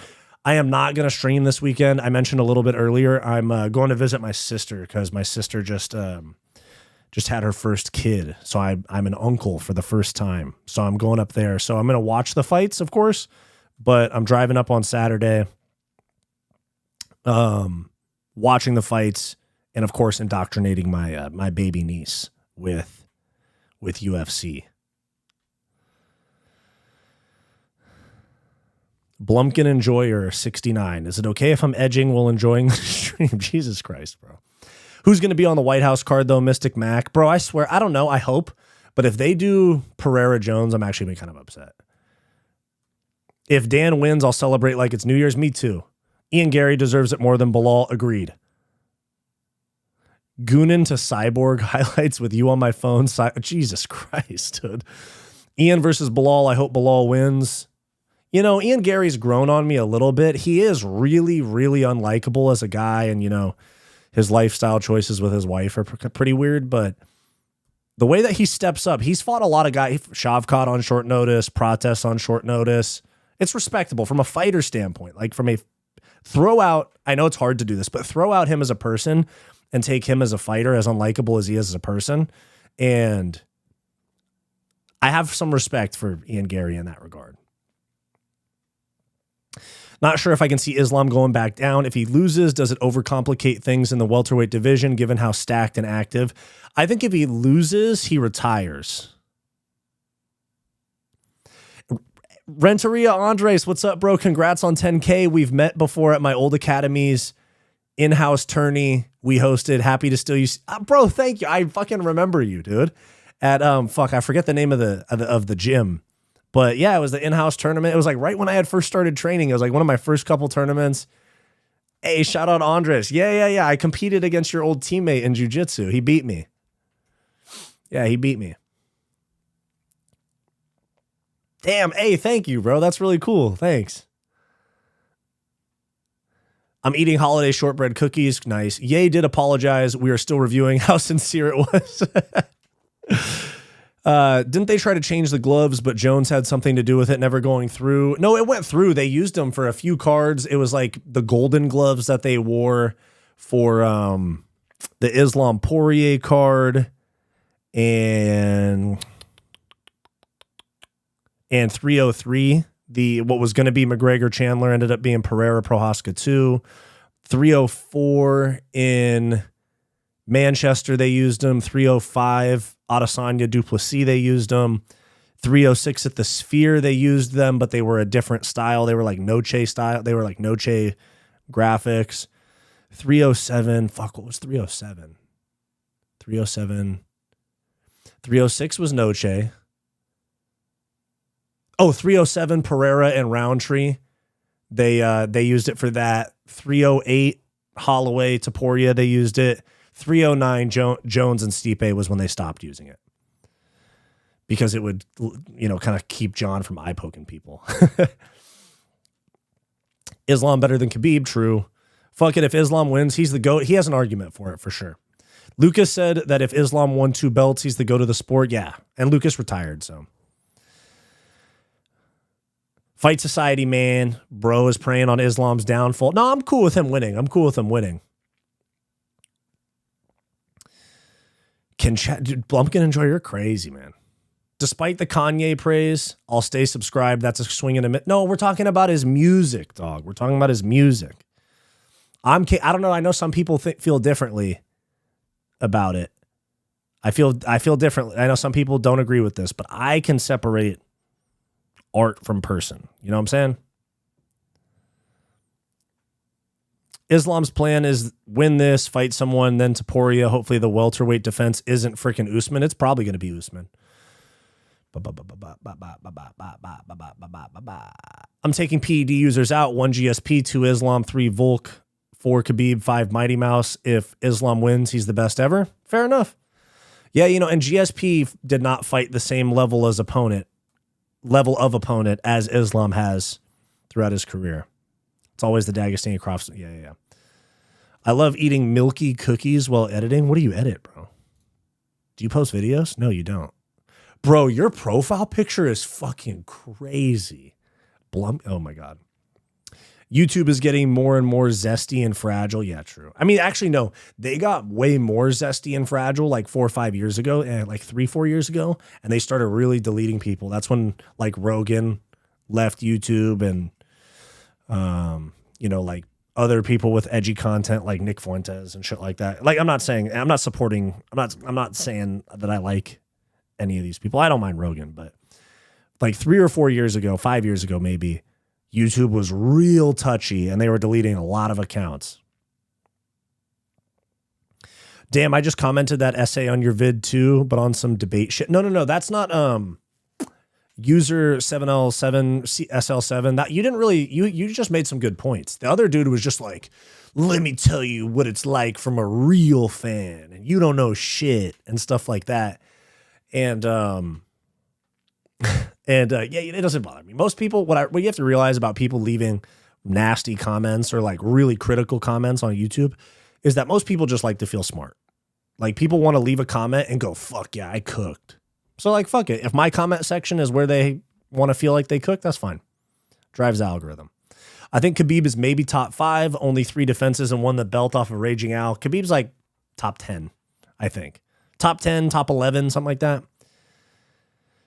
I am not going to stream this weekend. I mentioned a little bit earlier, I'm going to visit my sister because my sister just had her first kid. So I'm an uncle for the first time. So I'm going up there. So I'm going to watch the fights, of course, but I'm driving up on Saturday, watching the fights, and of course indoctrinating my baby niece with UFC. Blumpkin Enjoyer 69. Is it okay if I'm edging while enjoying the stream? Jesus Christ, bro. Who's going to be on the White House card, though? Mystic Mac. Bro, I swear, I don't know. I hope. But if they do Pereira Jones, I'm actually kind of upset. If Dan wins, I'll celebrate like it's New Year's. Me too. Ian Gary deserves it more than Bilal. Agreed. Goonin to Cyborg highlights with you on my phone. Jesus Christ, dude. Ian versus Bilal. I hope Bilal wins. You know, Ian Gary's grown on me a little bit. He is really, really unlikable as a guy. And, you know, his lifestyle choices with his wife are pretty weird. But the way that he steps up, he's fought a lot of guys. Shavkat on short notice, Prates on short notice. It's respectable from a fighter standpoint. Like from a throw out, I know it's hard to do this, but throw out him as a person and take him as a fighter, as unlikable as he is as a person. And I have some respect for Ian Gary in that regard. Not sure if I can see Islam going back down. If he loses, does it overcomplicate things in the welterweight division, given how stacked and active? I think if he loses, he retires. Renteria Andres, what's up, bro? Congrats on 10K. We've met before at my old academy's in-house tourney we hosted. Happy to still use... bro, thank you. I fucking remember you, dude. At, I forget the name of the gym. But yeah, it was the in-house tournament. It was like right when I had first started training. It was like one of my first couple tournaments. Hey, shout out Andres. Yeah. I competed against your old teammate in jiu-jitsu. He beat me. Yeah, he beat me. Damn. Hey, thank you, bro. That's really cool. Thanks. I'm eating holiday shortbread cookies. Nice. Ye did apologize. We are still reviewing how sincere it was. Didn't they try to change the gloves, but Jones had something to do with it never going through? No, it went through. They used them for a few cards. It was like the golden gloves that they wore for the Islam Poirier card and 303. What was going to be McGregor Chandler ended up being Pereira Prohaska 2. 304 in Manchester, they used them. 305 Adesanya Duplessis, they used them. 306 at the Sphere, they used them, but they were a different style. They were like Noche style. They were like Noche graphics. 307, what was 307? 307. 306 was Noche. Oh, 307 Pereira and Roundtree. They used it for that. 308 Holloway Taporia, they used it. 309 Jones and Stipe was when they stopped using it. Because it would, kind of keep John from eye poking people. Islam better than Khabib, true. Fuck it, if Islam wins, he's the GOAT. He has an argument for it, for sure. Lucas said that if Islam won 2 belts, he's the GOAT of the sport. Yeah, and Lucas retired, so. Fight Society, man. Bro is preying on Islam's downfall. No, I'm cool with him winning. Dude, Blumpkin Enjoy, you're crazy, man. Despite the Kanye praise, I'll stay subscribed. That's a swing and a miss. No, we're talking about his music, dog. We're talking about his music. I don't know. I know some people feel differently about it. I feel differently. I know some people don't agree with this, but I can separate art from person. You know what I'm saying? Islam's plan is win this, fight someone, then Taporia. Hopefully the welterweight defense isn't freaking Usman. It's probably going to be Usman. I'm taking PED users out. 1 GSP, 2 Islam, 3 Volk, 4 Khabib, 5 Mighty Mouse. If Islam wins, he's the best ever. Fair enough. Yeah, you know, and GSP did not fight the same level of opponent as Islam has throughout his career. It's always the Dagestani crops. Yeah. I love eating milky cookies while editing. What do you edit, bro? Do you post videos? No, you don't. Bro, your profile picture is fucking crazy. Oh my God. YouTube is getting more and more zesty and fragile. Yeah, true. I mean, actually, no. They got way more zesty and fragile like 4 or 5 years ago, and like 3-4 years ago, and they started really deleting people. That's when like Rogan left YouTube and, you know, like other people with edgy content like Nick Fuentes and shit like that. Like, I'm not saying that I like any of these people. I don't mind Rogan, but like 3 or 4 years ago, 5 years ago, maybe, YouTube was real touchy and they were deleting a lot of accounts. Damn, I just commented that essay on your vid too, but on some debate shit. No. That's not user 7L7 SL7. That you didn't really you just made some good points. The other dude was just like, let me tell you what it's like from a real fan, and you don't know shit and stuff like that. And yeah, it doesn't bother me. Most people, what you have to realize about people leaving nasty comments or like really critical comments on YouTube is that most people just like to feel smart. Like, people want to leave a comment and go, fuck yeah, I cooked. So like, fuck it. If my comment section is where they want to feel like they cooked, that's fine. Drives the algorithm. I think Khabib is maybe top 5, only 3 defenses and won the belt off of Raging Al. Khabib's like top 10, I think. Top 10, top 11, something like that.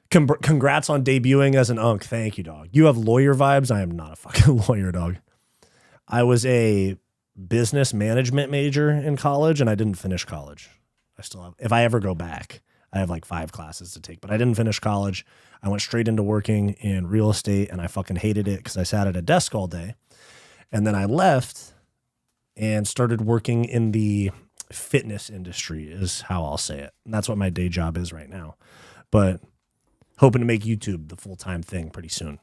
Congrats on debuting as an unk. Thank you, dog. You have lawyer vibes. I am not a fucking lawyer, dog. I was a business management major in college, and I didn't finish college. I still have, if I ever go back, I have like 5 classes to take, but I didn't finish college. I went straight into working in real estate, and I fucking hated it because I sat at a desk all day. And then I left and started working in the fitness industry, is how I'll say it. And that's what my day job is right now. But hoping to make YouTube the full-time thing pretty soon.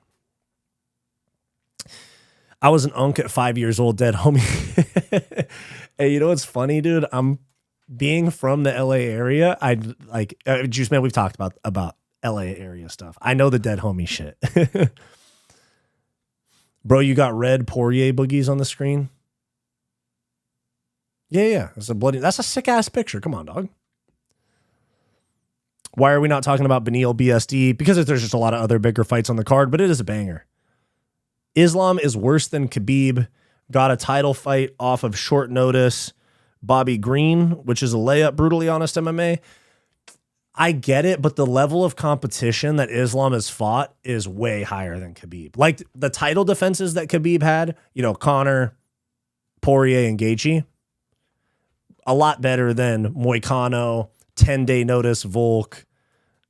I was an unk at 5 years old, dead homie. Hey, you know what's funny, dude? I'm being from the LA area. I like Juice Man. We've talked about LA area stuff. I know the dead homie shit. Bro, you got red Poirier boogies on the screen. Yeah. That's a sick ass picture. Come on, dog. Why are we not talking about Beneil BSD? Because there's just a lot of other bigger fights on the card, but it is a banger. Islam is worse than Khabib. Got a title fight off of short notice. Bobby Green, which is a layup, brutally honest MMA. I get it, but the level of competition that Islam has fought is way higher than Khabib. Like the title defenses that Khabib had, you know, Conor, Poirier, and Gaethje, a lot better than Moicano, 10-day notice Volk.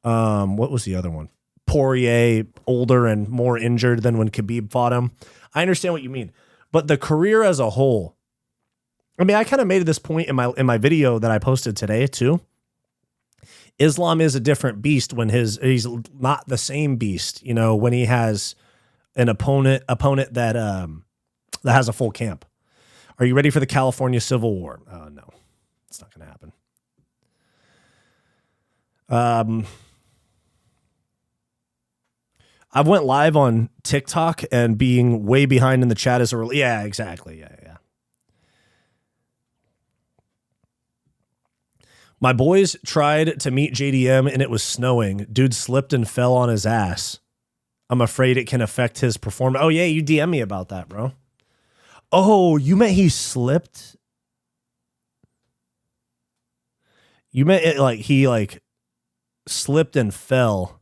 What was the other one? Poirier, older and more injured than when Khabib fought him. I understand what you mean, but the career as a whole, I mean, I kind of made this point in my video that I posted today too. Islam is a different beast when he's not the same beast, you know, when he has an opponent that has a full camp. Are you ready for the California Civil War? No, it's not going to happen. I went live on TikTok and being way behind in the chat is early. Yeah, exactly. Yeah. My boys tried to meet JDM and it was snowing. Dude slipped and fell on his ass. I'm afraid it can affect his performance. Oh yeah, you DM me about that, bro. Oh, you meant he slipped? You meant it like he like slipped and fell.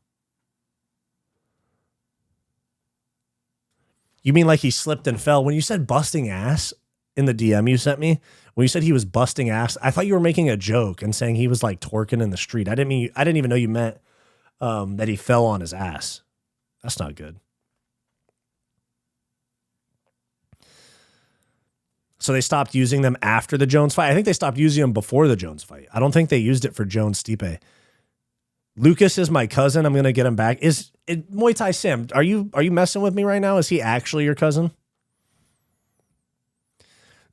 You mean like he slipped and fell? When you said busting ass in the DM you sent me, when you said he was busting ass, I thought you were making a joke and saying he was like twerking in the street. I didn't even know you meant that he fell on his ass. That's not good. So they stopped using them after the Jones fight. I think they stopped using them before the Jones fight. I don't think they used it for Jones Stipe. Lucas is my cousin. I'm gonna get him back. Is it Muay Thai Sam? Are you messing with me right now? Is he actually your cousin?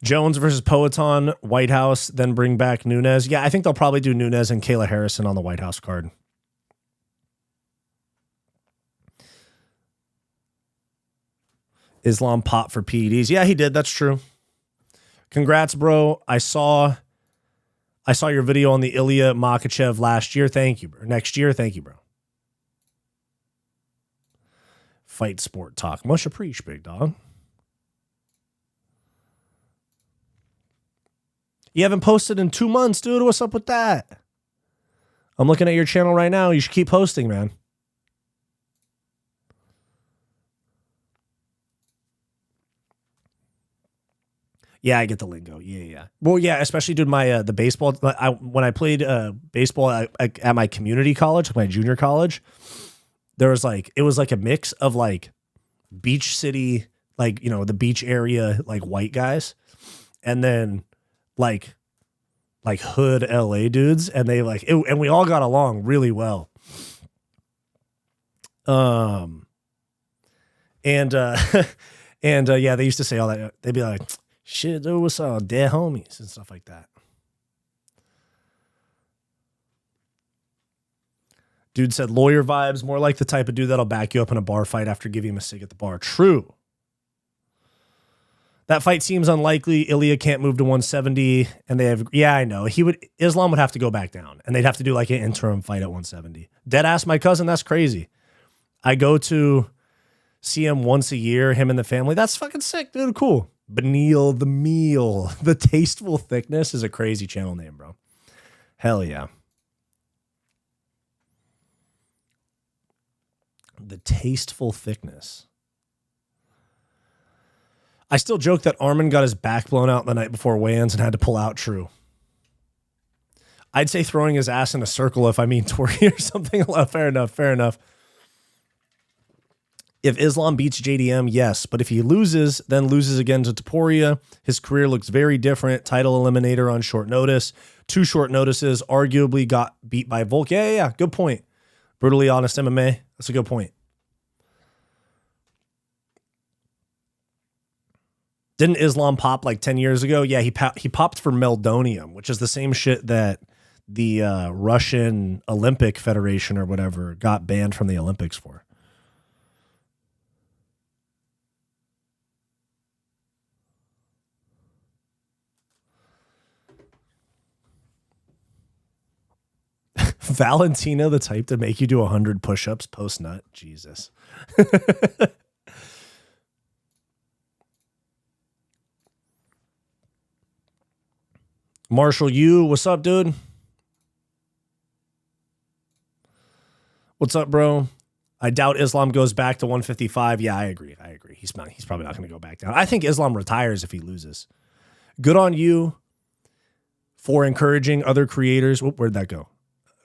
Jones versus Poeton, White House, then bring back Nunes. Yeah, I think they'll probably do Nunes and Kayla Harrison on the White House card. Islam pop for PEDs. Yeah, he did. That's true. Congrats, bro. I saw your video on the Ilya Makhachev last year. Thank you, bro. Next year. Thank you, bro. Fight sport talk. Much appreciated, big dog. You haven't posted in 2 months, dude. What's up with that? I'm looking at your channel right now. You should keep posting, man. Yeah, I get the lingo. Yeah. Well, yeah, especially dude, my the baseball. When I played baseball at my community college, my junior college, there was it was like a mix of like beach city, like the beach area, like white guys, and then like hood LA dudes, and they and we all got along really well. And yeah, they used to say all that. They'd be like, shit, dude, what's up, dead homies and stuff like that. Dude said lawyer vibes, more like the type of dude that'll back you up in a bar fight after giving him a cig at the bar. True. That fight seems unlikely. Ilya can't move to 170, and they have. Yeah, I know. Islam would have to go back down, and they'd have to do like an interim fight at 170. Deadass, my cousin. That's crazy. I go to see him once a year. Him and the family. That's fucking sick, dude. Cool. Beneil the meal. The Tasteful Thickness is a crazy channel name, bro. Hell yeah. The Tasteful Thickness. I still joke that Armin got his back blown out the night before weigh-ins and had to pull out. True. I'd say throwing his ass in a circle if I mean Tori or something. Fair enough. If Islam beats JDM, yes. But if he loses, then loses again to Topuria, his career looks very different. Title eliminator on short notice. 2 short notices. Arguably got beat by Volk. Yeah. Good point. Brutally honest MMA. That's a good point. Didn't Islam pop like 10 years ago? Yeah, he popped for meldonium, which is the same shit that the Russian Olympic Federation or whatever got banned from the Olympics for. Valentina, the type to make you do 100 push-ups post-nut? Jesus. Marshall Yu, what's up, dude? What's up, bro? I doubt Islam goes back to 155. Yeah, I agree. He's probably not going to go back down. I think Islam retires if he loses. Good on you for encouraging other creators. Where'd that go?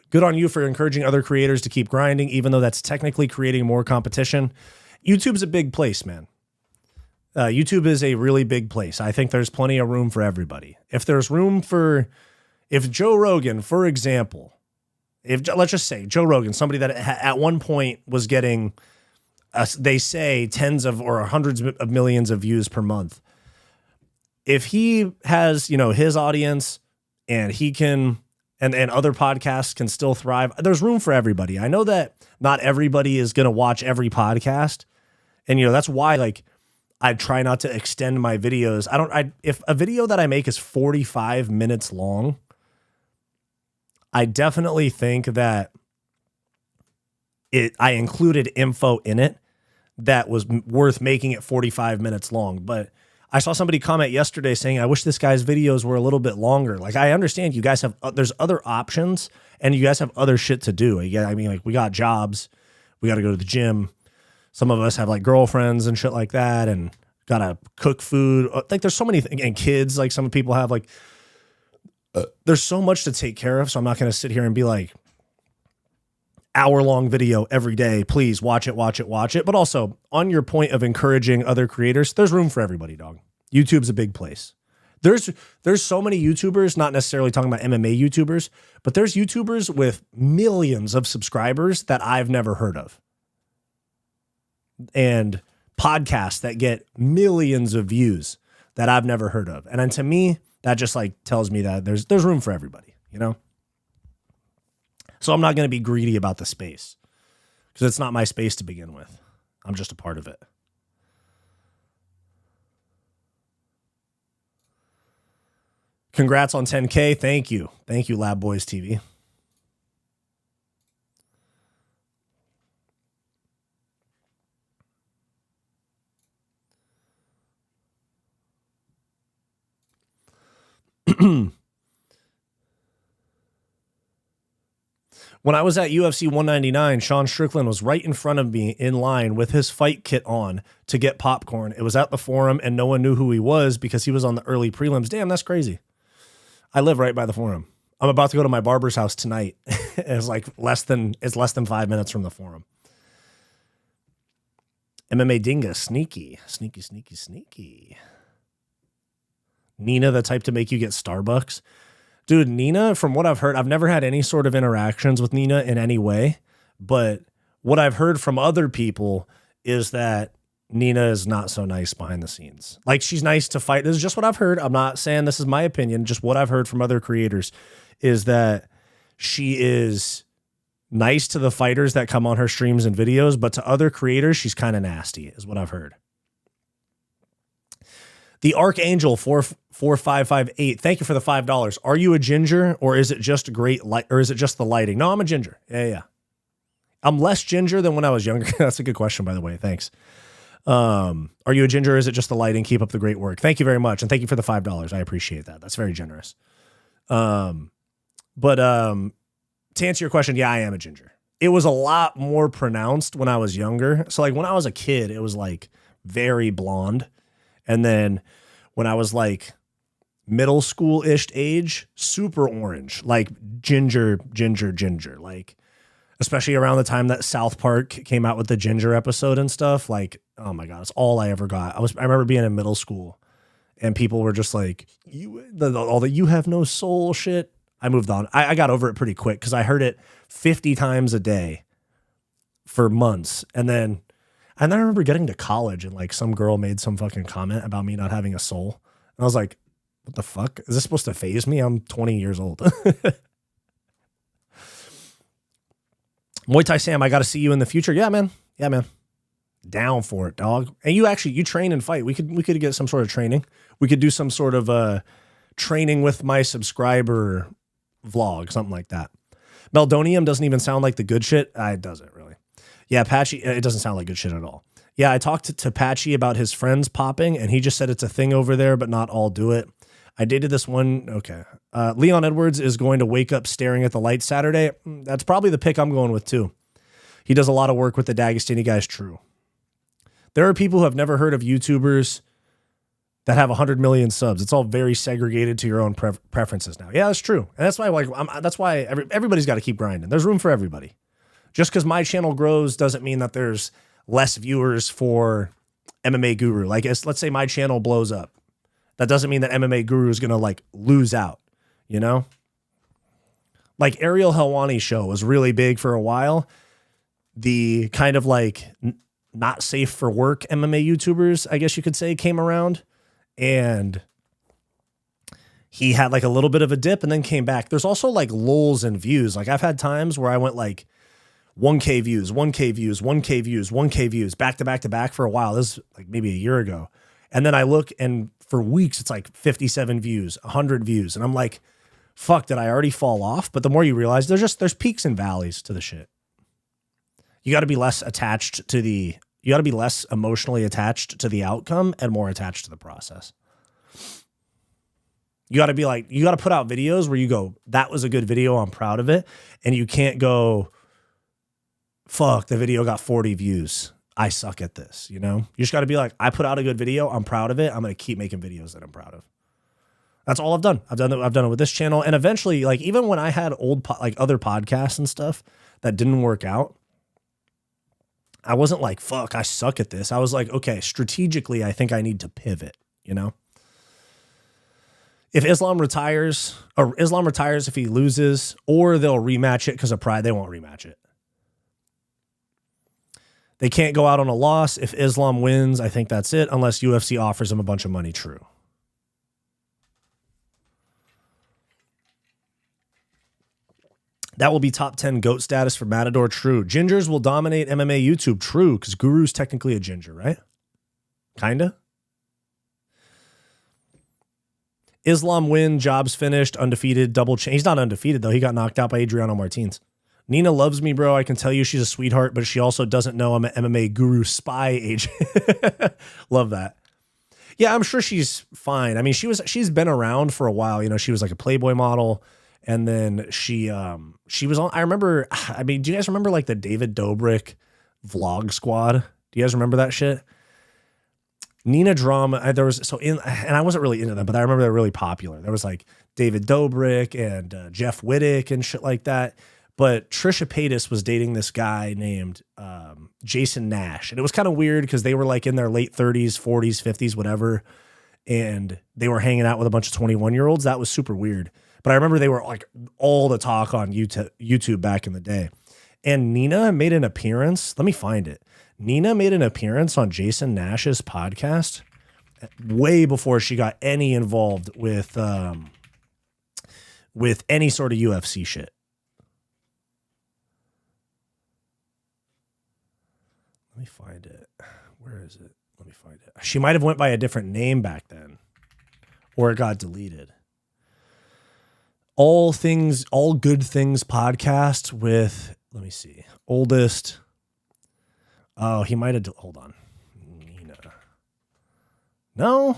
Good on you for encouraging other creators to keep grinding, even though that's technically creating more competition. YouTube's a big place, man. YouTube is a really big place. I think there's plenty of room for everybody. If Joe Rogan, for example, let's just say Joe Rogan, somebody that at one point was getting, they say tens of or hundreds of millions of views per month. If he has, his audience and he can, and other podcasts can still thrive, there's room for everybody. I know that not everybody is going to watch every podcast. And, that's why, I try not to extend my videos. If a video that I make is 45 minutes long, I definitely think that I included info in it that was worth making it 45 minutes long. But I saw somebody comment yesterday saying, I wish this guy's videos were a little bit longer. I understand you guys have, there's other options and you guys have other shit to do. We got jobs, we got to go to the gym. Some of us have girlfriends and shit like that, and gotta cook food. There's so many things, and kids. Some people have there's so much to take care of. So I'm not gonna sit here and be hour-long video every day. Please watch it. But also on your point of encouraging other creators, there's room for everybody, dog. YouTube's a big place. There's so many YouTubers, not necessarily talking about MMA YouTubers, but there's YouTubers with millions of subscribers that I've never heard of. And podcasts that get millions of views that I've never heard of. And then to me, that just like tells me that there's room for everybody, you know? So I'm not going to be greedy about the space because it's not my space to begin with. I'm just a part of it. Congrats on 10K. Thank you. Thank you, Lab Boys TV. When I was at UFC 199, Sean Strickland was right in front of me in line with his fight kit on to get popcorn. It was at the Forum, and no one knew who he was because he was on the early prelims. Damn, that's crazy. I live right by the Forum. I'm about to go to my barber's house tonight. It's less than 5 minutes from the Forum. MMA Dinga, sneaky. Nina, the type to make you get Starbucks. Dude, Nina, from what I've heard, I've never had any sort of interactions with Nina in any way, but what I've heard from other people is that Nina is not so nice behind the scenes. Like, she's nice to fight. This is just what I've heard. I'm not saying this is my opinion, just what I've heard from other creators is that she is nice to the fighters that come on her streams and videos, but to other creators, she's kind of nasty, is what I've heard. The Archangel 44558. Thank you for the $5. Are you a ginger or is it just great light or is it just the lighting? No, I'm a ginger. Yeah. I'm less ginger than when I was younger. That's a good question, by the way. Thanks. Are you a ginger or is it just the lighting? Keep up the great work. Thank you very much. And thank you for the $5. I appreciate that. That's very generous. But to answer your question, yeah, I am a ginger. It was a lot more pronounced when I was younger. So like when I was a kid, it was like very blonde. And then when I was like middle school-ish age, super orange, like ginger, like especially around the time that South Park came out with the ginger episode and stuff. Like, oh my God, it's all I ever got. I remember being in middle school and people were just like, all the you have no soul shit. I moved on. I got over it pretty quick because I heard it 50 times a day for months. And then I remember getting to college and like some girl made some fucking comment about me not having a soul. And I was like, what the fuck? Is this supposed to faze me? I'm 20 years old. Muay Thai Sam, I got to see you in the future. Yeah, man. Down for it, dog. And you train and fight. We could get some sort of training. We could do some sort of training with my subscriber vlog, something like that. Meldonium doesn't even sound like the good shit. It doesn't really. Yeah, Patchy, it doesn't sound like good shit at all. Yeah, I talked to Patchy about his friends popping, and he just said it's a thing over there, but not all do it. I dated this one. Okay. Leon Edwards is going to wake up staring at the light Saturday. That's probably the pick I'm going with, too. He does a lot of work with the Dagestani guys, true. There are people who have never heard of YouTubers that have 100 million subs. It's all very segregated to your own preferences now. Yeah, that's true. And that's why everybody's got to keep grinding. There's room for everybody. Just because my channel grows doesn't mean that there's less viewers for MMA Guru. Like, let's say my channel blows up. That doesn't mean that MMA Guru is going to like lose out, you know? Like Ariel Helwani's show was really big for a while. The kind of like not safe for work MMA YouTubers, I guess you could say, came around and he had like a little bit of a dip and then came back. There's also like lulls in views. Like I've had times where I went like 1K views, 1K views, 1K views, 1K views, back to back to back for a while. This is like maybe a year ago. And then I look and for weeks, it's like 57 views, 100 views. And I'm like, fuck, did I already fall off? But the more you realize there's peaks and valleys to the shit. You got to be less emotionally attached to the outcome and more attached to the process. You got to put out videos where you go, that was a good video. I'm proud of it. And you can't go, fuck, the video got 40 views. I suck at this, you know? You just got to be like, I put out a good video. I'm proud of it. I'm going to keep making videos that I'm proud of. That's all I've done. I've done it with this channel. And eventually, like, even when I had other podcasts and stuff that didn't work out, I wasn't like, fuck, I suck at this. I was like, okay, strategically, I think I need to pivot, you know? If Islam retires, or Islam retires if he loses, or they'll rematch it because of pride, they won't rematch it. They can't go out on a loss. If Islam wins, I think that's it, unless UFC offers him a bunch of money. True. That will be top 10 GOAT status for Matador. True. Gingers will dominate MMA YouTube. True, because Guru's technically a ginger, right? Kinda. Islam win, jobs finished, undefeated, double chain. He's not undefeated, though. He got knocked out by Adriano Martins. Nina loves me, bro. I can tell you she's a sweetheart, but she also doesn't know I'm an MMA guru spy agent. Love that. Yeah, I'm sure she's fine. I mean, she's been around for a while. You know, she was like a Playboy model, and then she was on. I remember. I mean, do you guys remember like the David Dobrik vlog squad? Do you guys remember that shit? Nina Drama. And I wasn't really into them, but I remember they were really popular. There was like David Dobrik and Jeff Wittick and shit like that. But Trisha Paytas was dating this guy named Jason Nash. And it was kind of weird because they were like in their late 30s, 40s, 50s, whatever. And they were hanging out with a bunch of 21-year-olds. That was super weird. But I remember they were like all the talk on YouTube back in the day. And Nina made an appearance. Let me find it. Nina made an appearance on Jason Nash's podcast way before she got any involved with any sort of UFC shit. Let me find it. Where is it? Let me find it. She might have went by a different name back then, or it got deleted. All Good Things podcast with, let me see, oldest. Oh, he might have, hold on. Nina. No?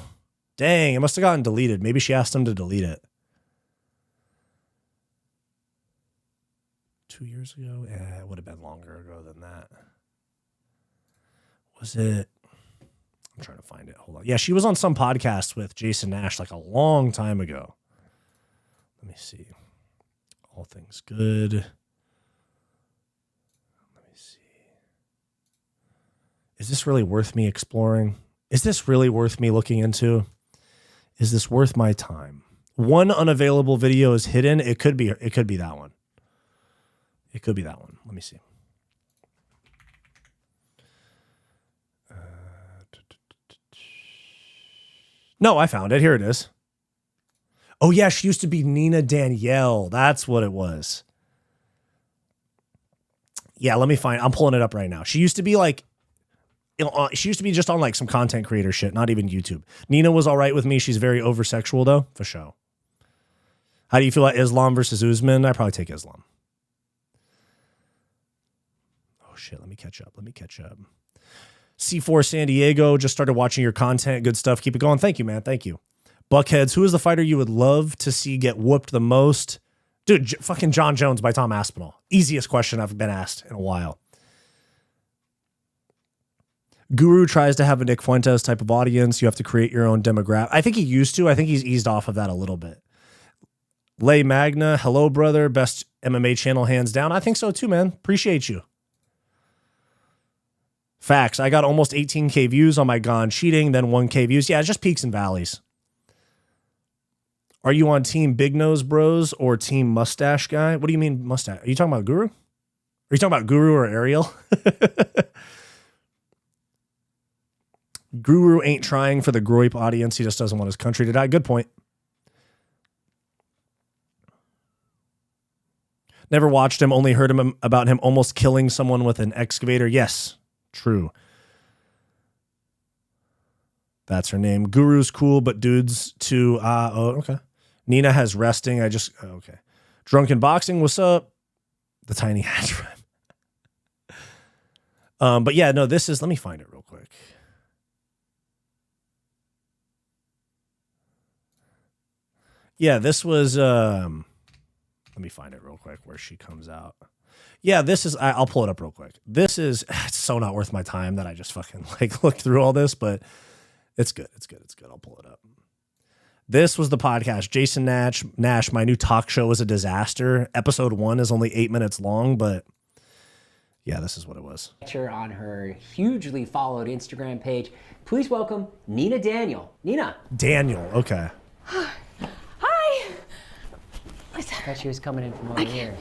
Dang, it must have gotten deleted. Maybe she asked him to delete it. 2 years ago? Yeah, it would have been longer ago than that. Was it? I'm trying to find it. Hold on. Yeah, she was on some podcast with Jason Nash like a long time ago. Let me see. All Things Good. Let me see. Is this really worth me exploring? Is this really worth me looking into? Is this worth my time? One unavailable video is hidden. It could be that one. It could be that one. Let me see. No, I found it. Here it is. Oh, yeah, she used to be Nina Danielle. That's what it was. Yeah, let me find. I'm pulling it up right now. She used to be like, she used to be just on like some content creator shit, not even YouTube. Nina was all right with me. She's very over-sexual, though, for sure. How do you feel about Islam versus Usman? I probably take Islam. Oh, shit. Let me catch up. C4 San Diego, just started watching your content. Good stuff. Keep it going. Thank you, man. Thank you. Buckheads, who is the fighter you would love to see get whooped the most? Dude, fucking John Jones by Tom Aspinall. Easiest question I've been asked in a while. Guru tries to have a Nick Fuentes type of audience. You have to create your own demographic. I think he used to. I think he's eased off of that a little bit. Lay Magna, hello, brother. Best MMA channel, hands down. I think so too, man. Appreciate you. Facts. I got almost 18K views on my Gone Cheating, then 1K views. Yeah, it's just peaks and valleys. Are you on Team Big Nose Bros or Team Mustache Guy? What do you mean mustache? Are you talking about Guru? Are you talking about Guru or Ariel? Guru ain't trying for the Groip audience. He just doesn't want his country to die. Good point. Never watched him, only heard about him almost killing someone with an excavator. Yes. True. That's her name. Guru's cool, but dudes too. Oh, okay. Nina has resting. Okay. Drunken Boxing, what's up? The Tiny Hat Tribe. But yeah, no, this is, let me find it real quick. Yeah, this was, let me find it real quick where she comes out. Yeah, this is, I'll pull it up real quick. This is, it's so not worth my time that I just fucking like looked through all this, but it's good. I'll pull it up. This was the podcast. Jason Nash, my new talk show is a disaster. Episode 1 is only 8 minutes long, but yeah, this is what it was. On her hugely followed Instagram page, please welcome Nina Daniel. Nina. Daniel, okay. thought she was coming in from over here.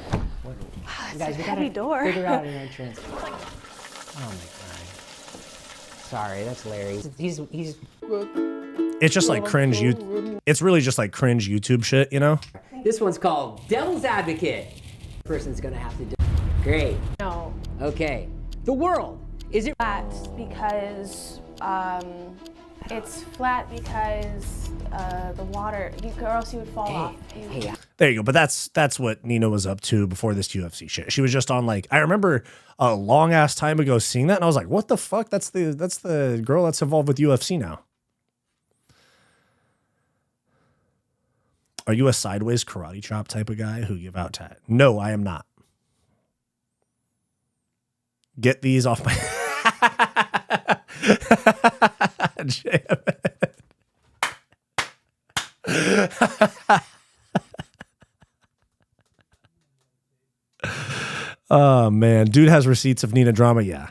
What? You guys, we heavy gotta door. figure out an entrance. Oh my god. Sorry, that's Larry. He's. It's just like cringe. It's really just like cringe YouTube shit, you know? This one's called Devil's Advocate. Person's gonna have to do. Great. No. Okay. The world. Is it Flat because it's flat because the water, or else you would fall off. Hey, There you go. But that's what Nina was up to before this UFC shit. She was just on like, I remember a long ass time ago seeing that and I was like, what the fuck? That's the girl that's involved with UFC now. Are you a sideways karate chop type of guy who give out tat? No, I am not. Get these off my Oh man, dude has receipts of Nina drama. Yeah.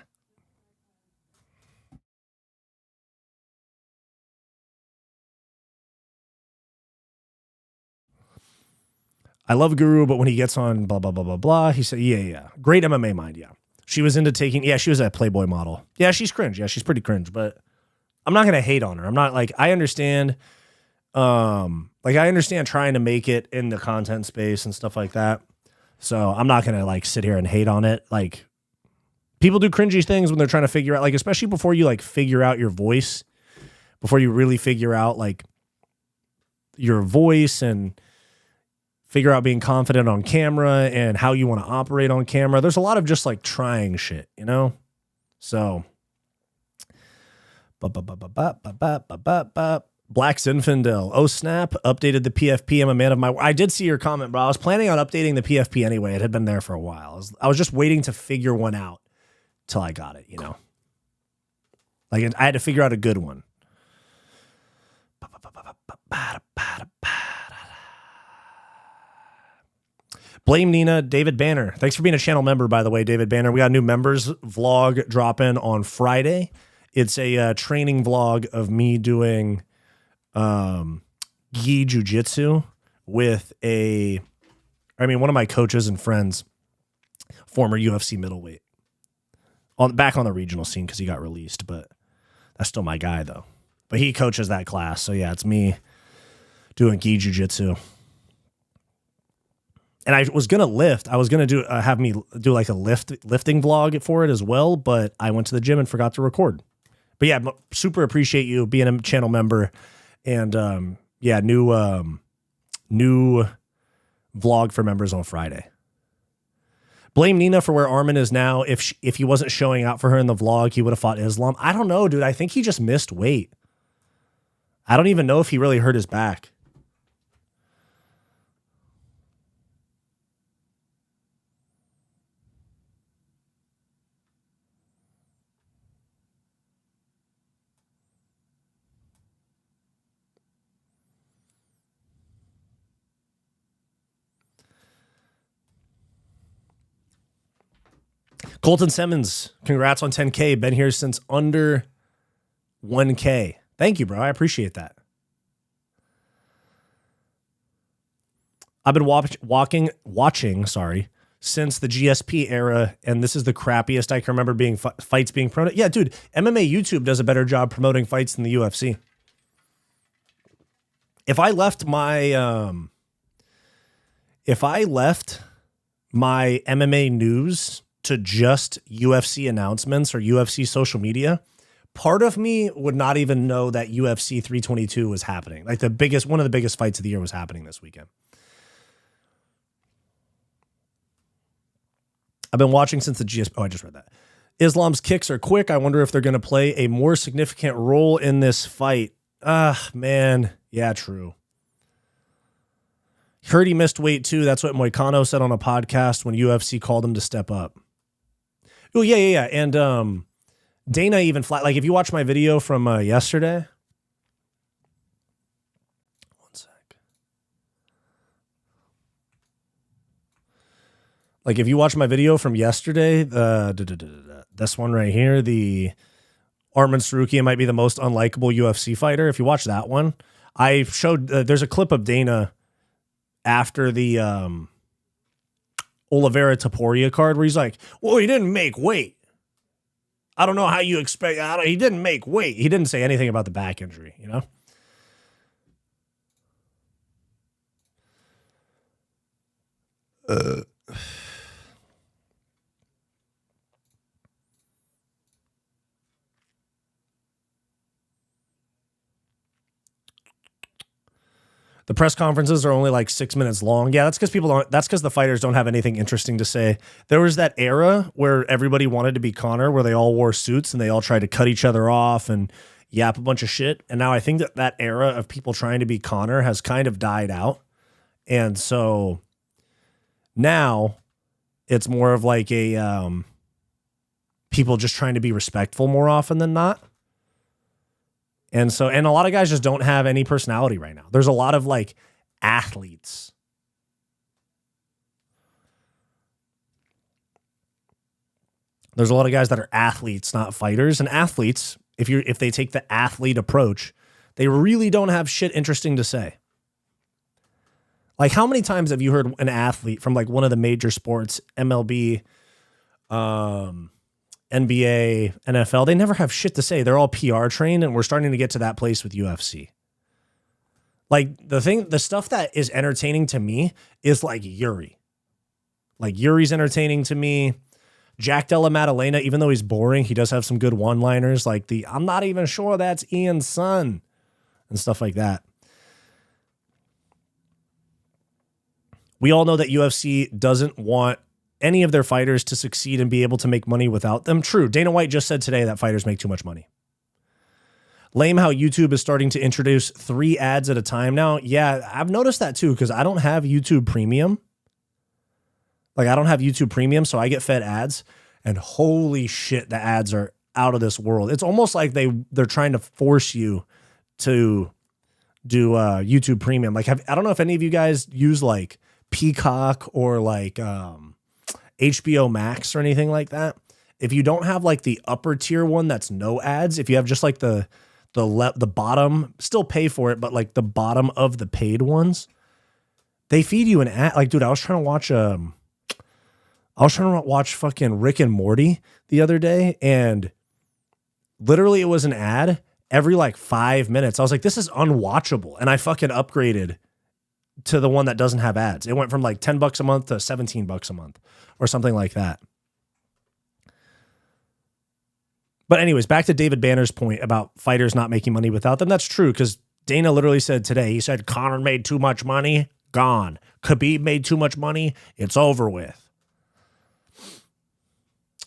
I love Guru, but when he gets on blah, blah, blah, blah, blah, he said, yeah. Great MMA mind, yeah. She was into taking, she was a Playboy model. Yeah, she's cringe. Yeah, she's pretty cringe, but I'm not going to hate on her. I'm not like, I understand trying to make it in the content space and stuff like that. So I'm not going to like sit here and hate on it. Like people do cringy things when they're trying to figure out, like, especially before you like figure out your voice, before you really figure out like your voice and figure out being confident on camera and how you want to operate on camera. There's a lot of just like trying shit, you know? So Black Zinfandel. Oh snap. Updated the PFP. I'm a man of my I did see your comment, bro. I was planning on updating the PFP anyway. It had been there for a while. I was just waiting to figure one out till I got it, you know? Like I had to figure out a good one. Blame Nina, David Banner. Thanks for being a channel member, by the way, David Banner. We got a new members vlog dropping on Friday. It's a training vlog of me doing gi jiu-jitsu with one of my coaches and friends, former UFC middleweight. Back on the regional scene because he got released, but that's still my guy, though. But he coaches that class, so yeah, it's me doing gi jiu-jitsu. And I was gonna lift. I was gonna have me do like a lifting vlog for it as well, but I went to the gym and forgot to record. But yeah, super appreciate you being a channel member, and new vlog for members on Friday. Blame Nina for where Armin is now. If he wasn't showing out for her in the vlog, he would have fought Islam. I don't know, dude. I think he just missed weight. I don't even know if he really hurt his back. Colton Simmons, congrats on 10K. Been here since under 1K. Thank you, bro. I appreciate that. I've been watching since the GSP era, and this is the crappiest I can remember being fights being promoted. Yeah, dude, MMA YouTube does a better job promoting fights than the UFC. If I left my MMA news to just UFC announcements or UFC social media, part of me would not even know that UFC 322 was happening. Like one of the biggest fights of the year was happening this weekend. I've been watching since the GSP. Oh, I just read that. Islam's kicks are quick. I wonder if they're going to play a more significant role in this fight. Man. Yeah, true. Heard he missed weight too. That's what Moicano said on a podcast when UFC called him to step up. Oh, yeah. And Dana even like if you watch my video from yesterday. One sec. Like if you watch my video from yesterday, this one right here, the Arman Sarukian might be the most unlikable UFC fighter. If you watch that one, I showed there's a clip of Dana after the Oliveira Taporia card where he's like, well, he didn't make weight. I don't know how you expect. He didn't make weight. He didn't say anything about the back injury, you know? The press conferences are only like 6 minutes long. Yeah, that's because the fighters don't have anything interesting to say. There was that era where everybody wanted to be Conor, where they all wore suits and they all tried to cut each other off and yap a bunch of shit. And now I think that era of people trying to be Conor has kind of died out. And so now it's more of like a people just trying to be respectful more often than not. And a lot of guys just don't have any personality right now. There's a lot of like athletes. There's a lot of guys that are athletes, not fighters. And athletes, if they take the athlete approach, they really don't have shit interesting to say. Like, how many times have you heard an athlete from like one of the major sports, MLB, NBA, NFL, they never have shit to say. They're all PR trained, and we're starting to get to that place with UFC. Like, the stuff that is entertaining to me is like Yuri. Like, Yuri's entertaining to me. Jack Della Maddalena, even though he's boring, he does have some good one-liners, like I'm not even sure that's Ian's son, and stuff like that. We all know that UFC doesn't want any of their fighters to succeed and be able to make money without them. True. Dana White just said today that fighters make too much money. Lame how YouTube is starting to introduce 3 ads at a time now. Yeah, I've noticed that too, because I don't have YouTube Premium. Like, I don't have YouTube Premium, so I get fed ads, and holy shit, the ads are out of this world. It's almost like they're trying to force you to do YouTube Premium. Like, I don't know if any of you guys use like Peacock or like HBO Max or anything like that. If you don't have like the upper tier one that's no ads, if you have just like the bottom, still pay for it, but like the bottom of the paid ones, they feed you an ad. Like, dude, I was trying to watch fucking Rick and Morty the other day, and literally it was an ad every like 5 minutes. I was like, this is unwatchable. And I fucking upgraded to the one that doesn't have ads. It went from like $10 a month to $17 a month or something like that. But anyways, back to David Banner's point about fighters not making money without them. That's true, because Dana literally said today, he said, Conor made too much money, gone. Khabib made too much money, it's over with.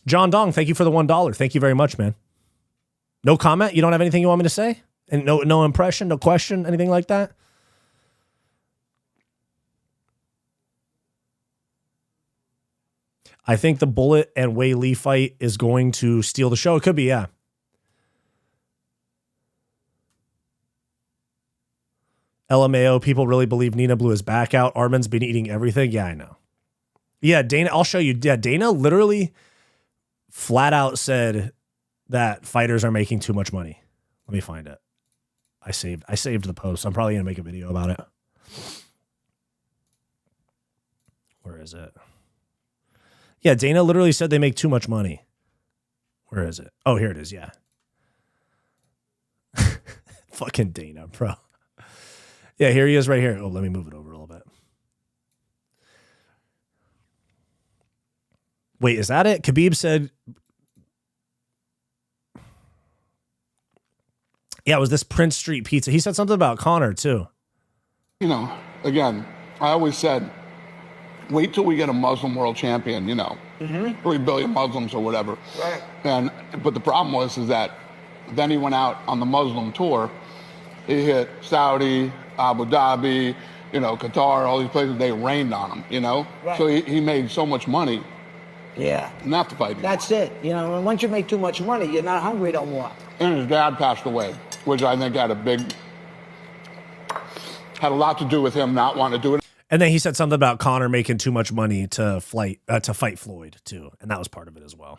John Dong, thank you for the $1. Thank you very much, man. No comment? You don't have anything you want me to say? And no impression, no question, anything like that? I think the Bullet and Weili fight is going to steal the show. It could be, yeah. LMAO, people really believe Nina blew his back out. Armin's been eating everything. Yeah, I know. Yeah, Dana, I'll show you. Yeah, Dana literally flat out said that fighters are making too much money. Let me find it. I saved the post. I'm probably going to make a video about it. Where is it? Yeah, Dana literally said they make too much money. Where is it? Oh, here it is. Yeah. Fucking Dana, bro. Yeah, here he is right here. Oh, let me move it over a little bit. Wait, is that it? Khabib said... Yeah, it was this Prince Street pizza. He said something about Conor, too. You know, again, I always said, wait till we get a Muslim world champion, 3 billion Muslims or whatever. Right. But the problem is that then he went out on the Muslim tour. He hit Saudi, Abu Dhabi, Qatar, all these places. They rained on him, Right. So he made so much money. Yeah. Not to fight. That's it. Once you make too much money, you're not hungry no more. And his dad passed away, which I think had a lot to do with him not wanting to do it. And then he said something about Conor making too much money to fight Floyd too, and that was part of it as well.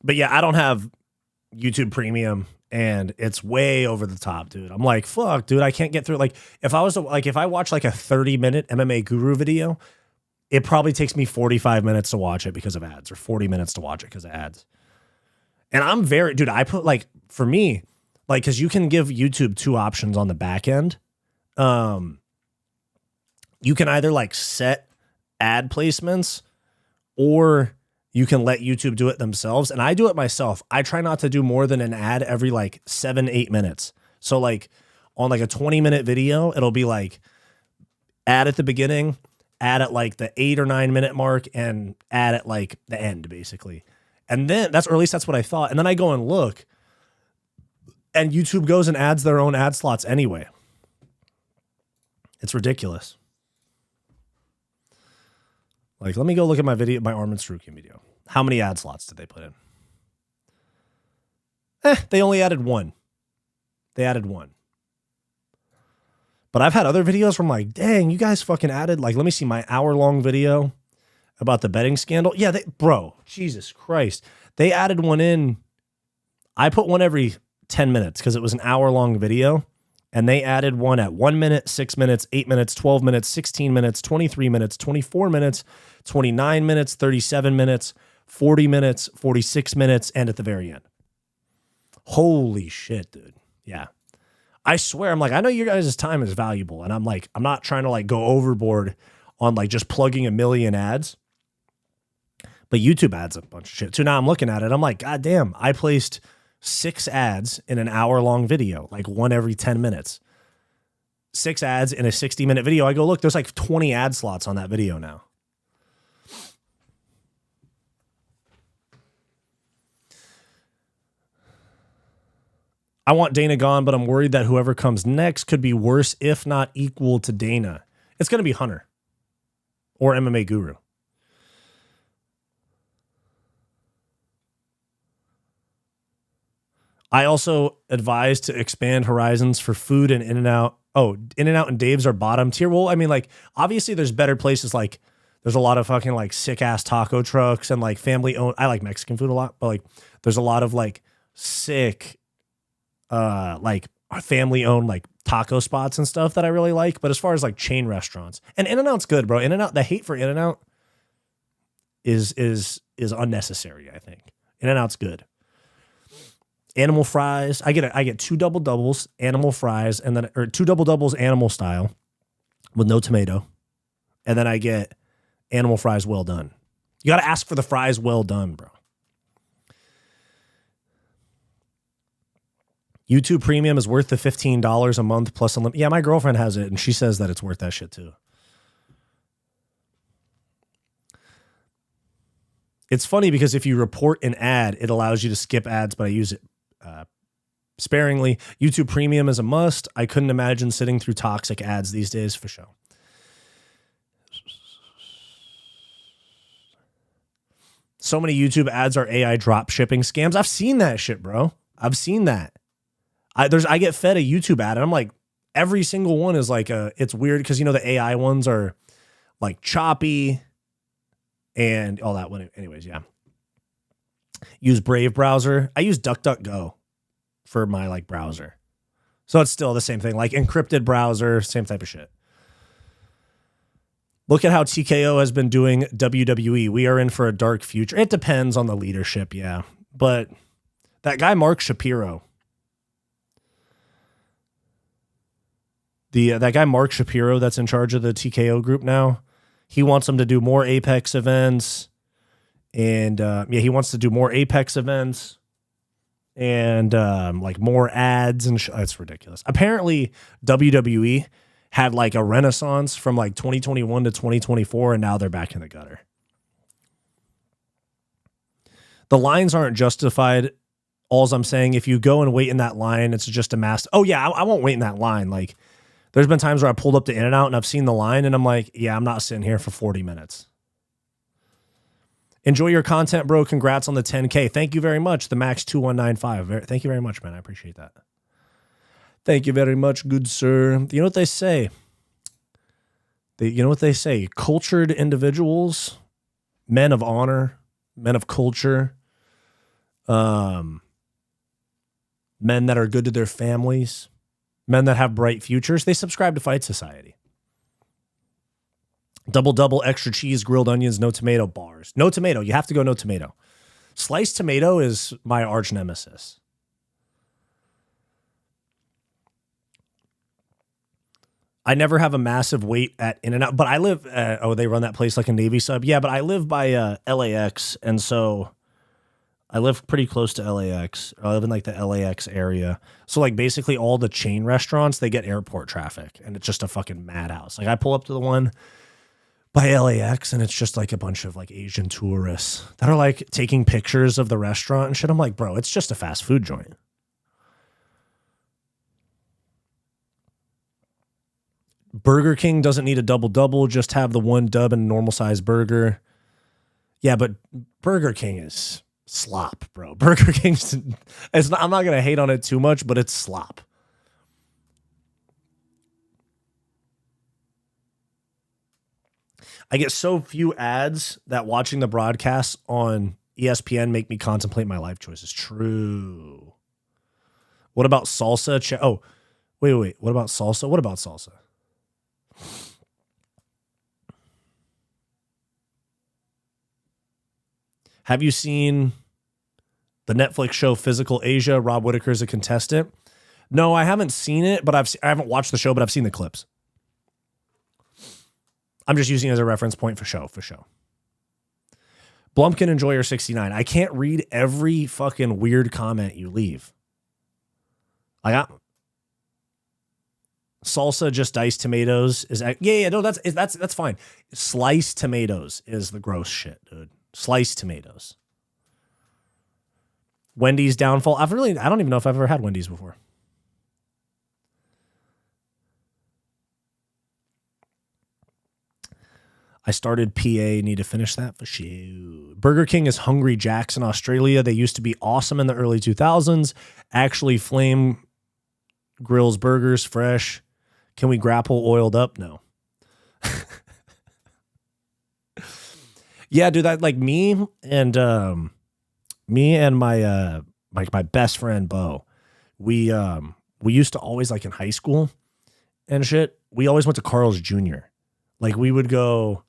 But yeah, I don't have YouTube Premium, and it's way over the top, dude. I'm like, fuck, dude, I can't get through. Like, if I watch like a 30-minute MMA guru video, it probably takes me 45 minutes to watch it because of ads, or 40 minutes to watch it because of ads. And I'm dude, I put like, for me, like, because you can give YouTube two options on the back end. You can either like set ad placements, or you can let YouTube do it themselves. And I do it myself. I try not to do more than an ad every like 7-8 minutes. So like on like a 20-minute video, it'll be like ad at the beginning, ad at like the 8 or 9 minute mark, and ad at like the end, basically. And then or at least that's what I thought. And then I go and look, and YouTube goes and adds their own ad slots anyway. It's ridiculous. Like, let me go look at my Armin Strukin video. How many ad slots did they put in? They only added one. They added one. But I've had other videos where I'm like, dang, you guys fucking added, like, let me see my hour-long video about the betting scandal. Yeah, bro, Jesus Christ. They added one in. I put one every 10 minutes because it was an hour-long video. And they added one at 1 minute, 6 minutes, 8 minutes, 12 minutes, 16 minutes, 23 minutes, 24 minutes, 29 minutes, 37 minutes, 40 minutes, 46 minutes, and at the very end. Holy shit, dude. Yeah. I swear, I'm like, I know your guys' time is valuable. And I'm like, I'm not trying to like go overboard on like just plugging a million ads. But YouTube adds a bunch of shit. So now I'm looking at it. I'm like, God damn, I placed 6 ads in an hour-long video, like one every 10 minutes. 6 ads in a 60-minute video. I go, look, there's like 20 ad slots on that video now. I want Dana gone, but I'm worried that whoever comes next could be worse, if not equal to Dana. It's going to be Hunter or MMA Guru. I also advise to expand horizons for food and In-N-Out. Oh, In-N-Out and Dave's are bottom tier. Well, I mean, like, obviously there's better places. Like, there's a lot of fucking like sick ass taco trucks and like family owned. I like Mexican food a lot, but like there's a lot of like sick, like family owned like taco spots and stuff that I really like. But as far as like chain restaurants, and In-N-Out's good, bro. In-N-Out, the hate for In-N-Out is unnecessary. I think In-N-Out's good. Animal fries. I get 2 double doubles, animal fries, and then, or 2 double doubles animal style with no tomato. And then I get animal fries well done. You got to ask for the fries well done, bro. YouTube Premium is worth the $15 a month plus unlimited. Yeah, my girlfriend has it, and she says that it's worth that shit too. It's funny because if you report an ad, it allows you to skip ads, but I use it sparingly. YouTube Premium is a must. I couldn't imagine sitting through toxic ads these days, for sure. So many YouTube ads are AI drop shipping scams. I've seen that shit, bro. I've seen that. I get fed a YouTube ad, and I'm like, every single one is like it's weird because, you know, the AI ones are like choppy and all that one. Anyways, yeah. Use Brave browser. I use DuckDuckGo for my like browser. So it's still the same thing, like encrypted browser, same type of shit. Look at how TKO has been doing WWE. We are in for a dark future. It depends on the leadership, yeah. But that guy, Mark Shapiro, that guy, Mark Shapiro, that's in charge of the TKO group now, he wants them to do more Apex events. And yeah, he wants to do more Apex events and like more ads and it's ridiculous. Apparently WWE had like a renaissance from like 2021 to 2024, and now they're back in the gutter. The lines aren't justified. All I'm saying, if you go and wait in that line, it's just a mass. Oh yeah, I won't wait in that line. Like, there's been times where I pulled up to In-N-Out and I've seen the line and I'm like, yeah, I'm not sitting here for 40 minutes. Enjoy your content, bro. Congrats on the 10K. Thank you very much. The Max 2195. Thank you very much, man. I appreciate that. Thank you very much, good sir. You know what they say? You know what they say? Cultured individuals, men of honor, men of culture, men that are good to their families, men that have bright futures, they subscribe to Fight Society. Double, extra cheese, grilled onions, no tomato bars. No tomato. You have to go no tomato. Sliced tomato is my arch nemesis. I never have a massive wait at In-N-Out, but I live, they run that place like a Navy sub. Yeah, but I live by LAX, and so I live pretty close to LAX. I live in like the LAX area. So like basically all the chain restaurants, they get airport traffic, and it's just a fucking madhouse. Like I pull up to the one by LAX, and it's just like a bunch of like Asian tourists that are like taking pictures of the restaurant and shit. I'm like, bro, it's just a fast food joint. Burger King doesn't need a double, just have the one dub and a normal size burger. Yeah, but Burger King is slop, bro. Burger King's, I'm not going to hate on it too much, but it's slop. I get so few ads that watching the broadcasts on ESPN make me contemplate my life choices. True. What about salsa? Wait. What about salsa? Have you seen the Netflix show Physical Asia? Rob Whittaker is a contestant. No, I haven't seen it, but I haven't watched the show, but I've seen the clips. I'm just using it as a reference point for show. Blumpkin Enjoyer 69. I can't read every fucking weird comment you leave. Salsa, just diced tomatoes is that's fine. Sliced tomatoes is the gross shit, dude. Sliced tomatoes. Wendy's downfall. I don't even know if I've ever had Wendy's before. I started PA, need to finish that for sure. Burger King is Hungry Jacks in Australia. They used to be awesome in the early 2000s. Actually, Flame grills burgers fresh. Can we grapple oiled up? No. Yeah, dude, that like me and my my best friend Bo, we used to always, like in high school and shit, we always went to Carl's Jr. Like we would go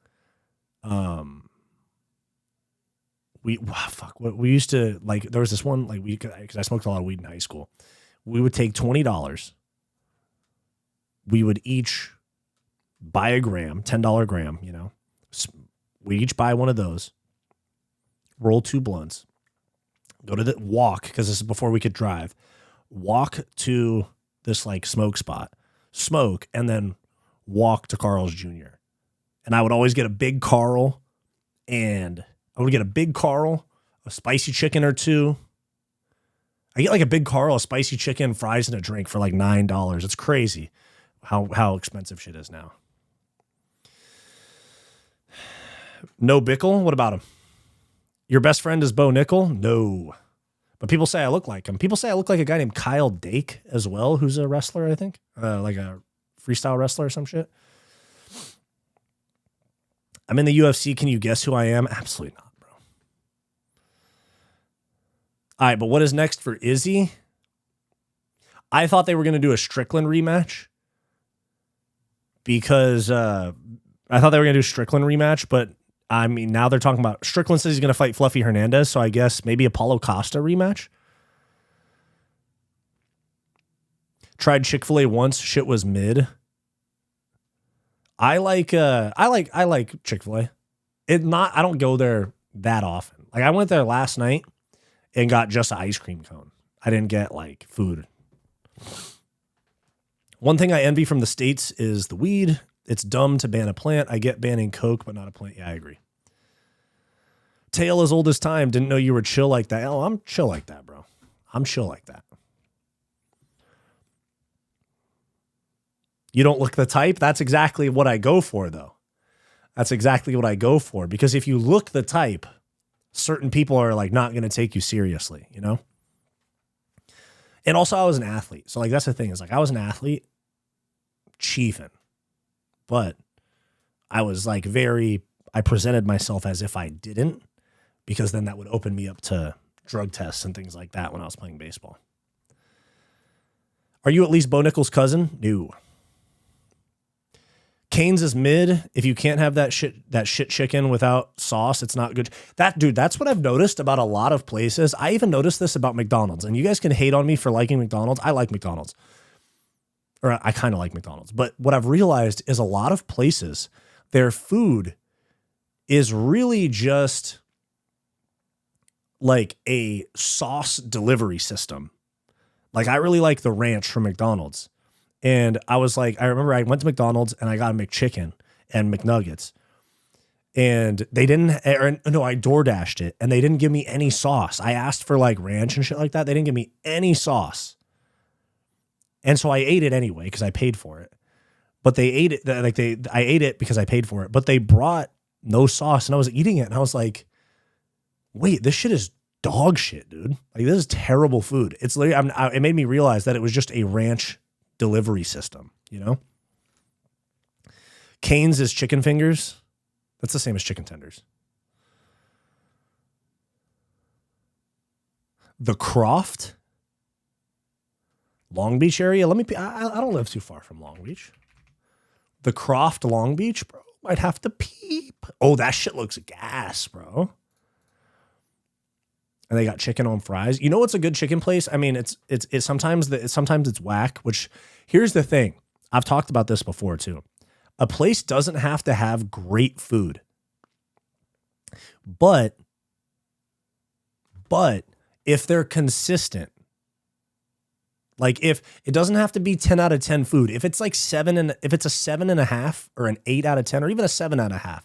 we used to, like, there was this one, like, because I smoked a lot of weed in high school. We would take $20. We would each buy a gram, $10 gram, you know. We each buy one of those, roll 2 blunts, go to the walk, because this is before we could drive, walk to this like smoke spot, smoke, and then walk to Carl's Jr. And I would always get a big Carl, and I would get a big Carl, a spicy chicken or 2. I get like a big Carl, a spicy chicken, fries, and a drink for like $9. It's crazy how expensive shit is now. No Bickle? What about him? Your best friend is Bo Nickal? No. But people say I look like him. People say I look like a guy named Kyle Dake as well, who's a wrestler, I think. Like a freestyle wrestler or some shit. I'm in the UFC. Can you guess who I am? Absolutely not, bro. All right, but what is next for Izzy? I thought they were going to do a Strickland rematch because I thought they were going to do a Strickland rematch, but I mean, now they're talking about Strickland says he's going to fight Fluffy Hernandez, so I guess maybe a Paulo Costa rematch. Tried Chick-fil-A once, shit was mid. I like Chick-fil-A. I don't go there that often. Like I went there last night and got just an ice cream cone. I didn't get like food. One thing I envy from the States is the weed. It's dumb to ban a plant. I get banning coke, but not a plant. Yeah, I agree. Tale as old as time. Didn't know you were chill like that. Oh, I'm chill like that, bro. I'm chill like that. You don't look the type? That's exactly what I go for, though. That's exactly what I go for. Because if you look the type, certain people are like not going to take you seriously, you know? And also I was an athlete. So like that's the thing is like I was an athlete chiefing. But I was like I presented myself as if I didn't, because then that would open me up to drug tests and things like that when I was playing baseball. Are you at least Bo Nickal's cousin? No. Cane's is mid. If you can't have that shit chicken without sauce, it's not good. That's what I've noticed about a lot of places. I even noticed this about McDonald's, and you guys can hate on me for liking McDonald's. I like McDonald's, or I kind of like McDonald's. But what I've realized is a lot of places, their food is really just like a sauce delivery system. Like I really like the ranch from McDonald's. And I was like, I remember I went to McDonald's and I got a McChicken and McNuggets. And they didn't, no, I DoorDashed it and they didn't give me any sauce. I asked for like ranch and shit like that. They didn't give me any sauce. And so I ate it anyway because I paid for it. But they ate it, I ate it because I paid for it. But they brought no sauce and I was eating it and I was like, wait, this shit is dog shit, dude. Like this is terrible food. It's literally, it made me realize that it was just a ranch delivery system, you know? Cane's is chicken fingers. That's the same as chicken tenders. The Croft, Long Beach area. I don't live too far from Long Beach. The Croft, Long Beach, bro. Might have to peep. Oh, that shit looks gas, bro. And they got chicken on fries. You know what's a good chicken place? I mean, it's sometimes it's whack, which here's the thing. I've talked about this before too. A place doesn't have to have great food. But if they're consistent, like if it doesn't have to be 10 out of 10 food, if it's like if it's a 7.5 or an 8 out of 10, or even a 7.5,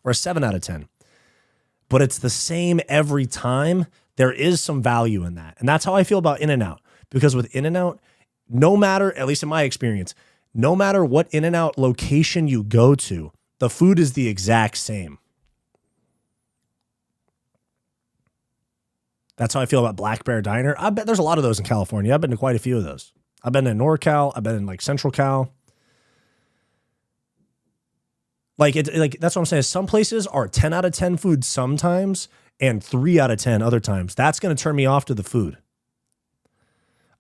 or a 7 out of 10. But it's the same every time, there is some value in that. And that's how I feel about In-N-Out. Because with In-N-Out, no matter, at least in my experience, no matter what In-N-Out location you go to, the food is the exact same. That's how I feel about Black Bear Diner. I bet there's a lot of those in California. I've been to quite a few of those. I've been in NorCal. I've been in like Central Cal. Like that's what I'm saying. Some places are 10 out of 10 food sometimes and 3 out of 10 other times. That's going to turn me off to the food.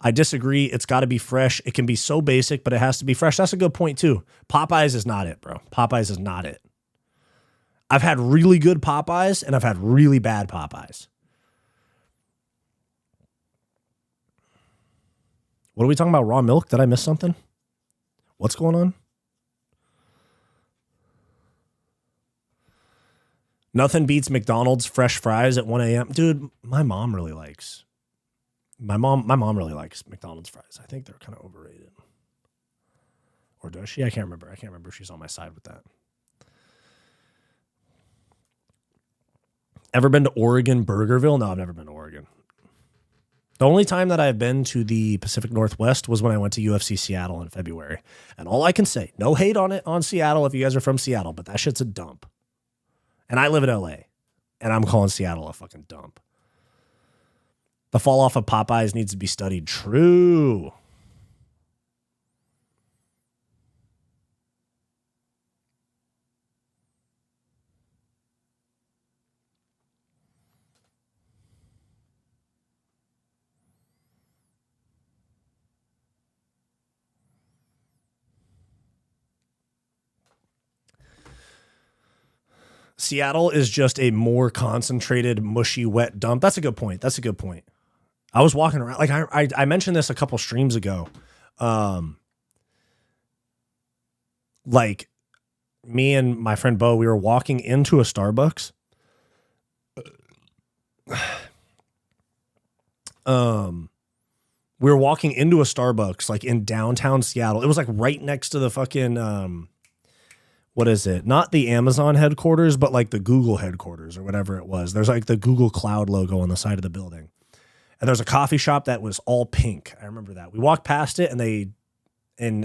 I disagree. It's got to be fresh. It can be so basic, but it has to be fresh. That's a good point too. Popeyes is not it, bro. Popeyes is not it. I've had really good Popeyes and I've had really bad Popeyes. What are we talking about? Raw milk? Did I miss something? What's going on? Nothing beats McDonald's fresh fries at 1 a.m. Dude, my mom really likes McDonald's fries. I think they're kind of overrated. Or does she? I can't remember. I can't remember if she's on my side with that. Ever been to Oregon, Burgerville? No, I've never been to Oregon. The only time that I've been to the Pacific Northwest was when I went to UFC Seattle in February. And all I can say, no hate on Seattle if you guys are from Seattle, but that shit's a dump. And I live in LA, and I'm calling Seattle a fucking dump. The fall off of Popeyes needs to be studied. True. Seattle is just a more concentrated, mushy, wet dump. That's a good point. That's a good point. I was walking around, like I mentioned this a couple streams ago. Like me and my friend Bo, we were walking into a Starbucks. We were walking into a Starbucks like in downtown Seattle. It was like right next to the fucking what is it? Not the Amazon headquarters, but like the Google headquarters or whatever it was. There's like the Google Cloud logo on the side of the building. And there's a coffee shop that was all pink. I remember that. We walked past it and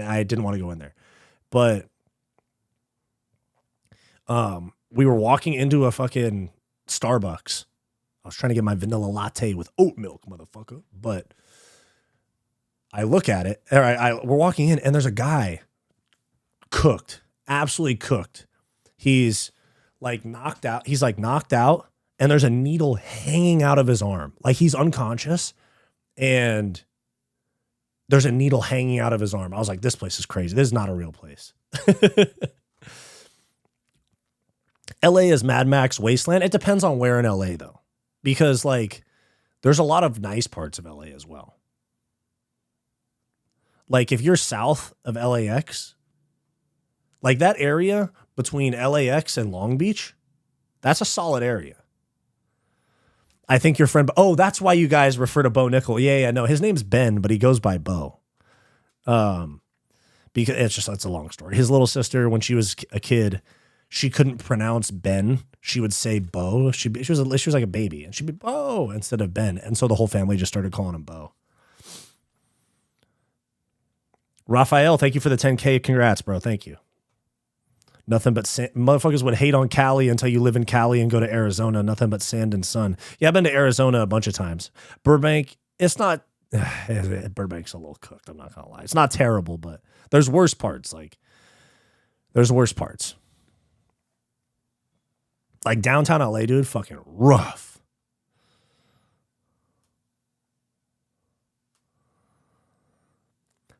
I didn't want to go in there. But we were walking into a fucking Starbucks. I was trying to get my vanilla latte with oat milk, motherfucker. But I look at it. All right, we're walking in and there's a guy cooked. Absolutely cooked. He's like knocked out. and there's a needle hanging out of his arm. Like he's unconscious and there's a needle hanging out of his arm. I was like, this place is crazy. This is not a real place. LA is Mad Max wasteland. It depends on where in LA though, because like there's a lot of nice parts of LA as well. Like if you're south of LAX, like that area between LAX and Long Beach, that's a solid area. I think your friend, oh, that's why you guys refer to Bo Nickal. Yeah, no, his name's Ben, but he goes by Bo. Because it's a long story. His little sister, when she was a kid, she couldn't pronounce Ben. She would say Bo. She was like a baby, and she'd be Bo instead of Ben. And so the whole family just started calling him Bo. Raphael, thank you for the 10K. Congrats, bro. Thank you. Nothing but sand. Motherfuckers would hate on Cali until you live in Cali and go to Arizona. Nothing but sand and sun. Yeah, I've been to Arizona a bunch of times. Burbank, it's not. Burbank's a little cooked. I'm not gonna lie. It's not terrible, but there's worse parts. Like there's worse parts. Like downtown LA, dude, fucking rough.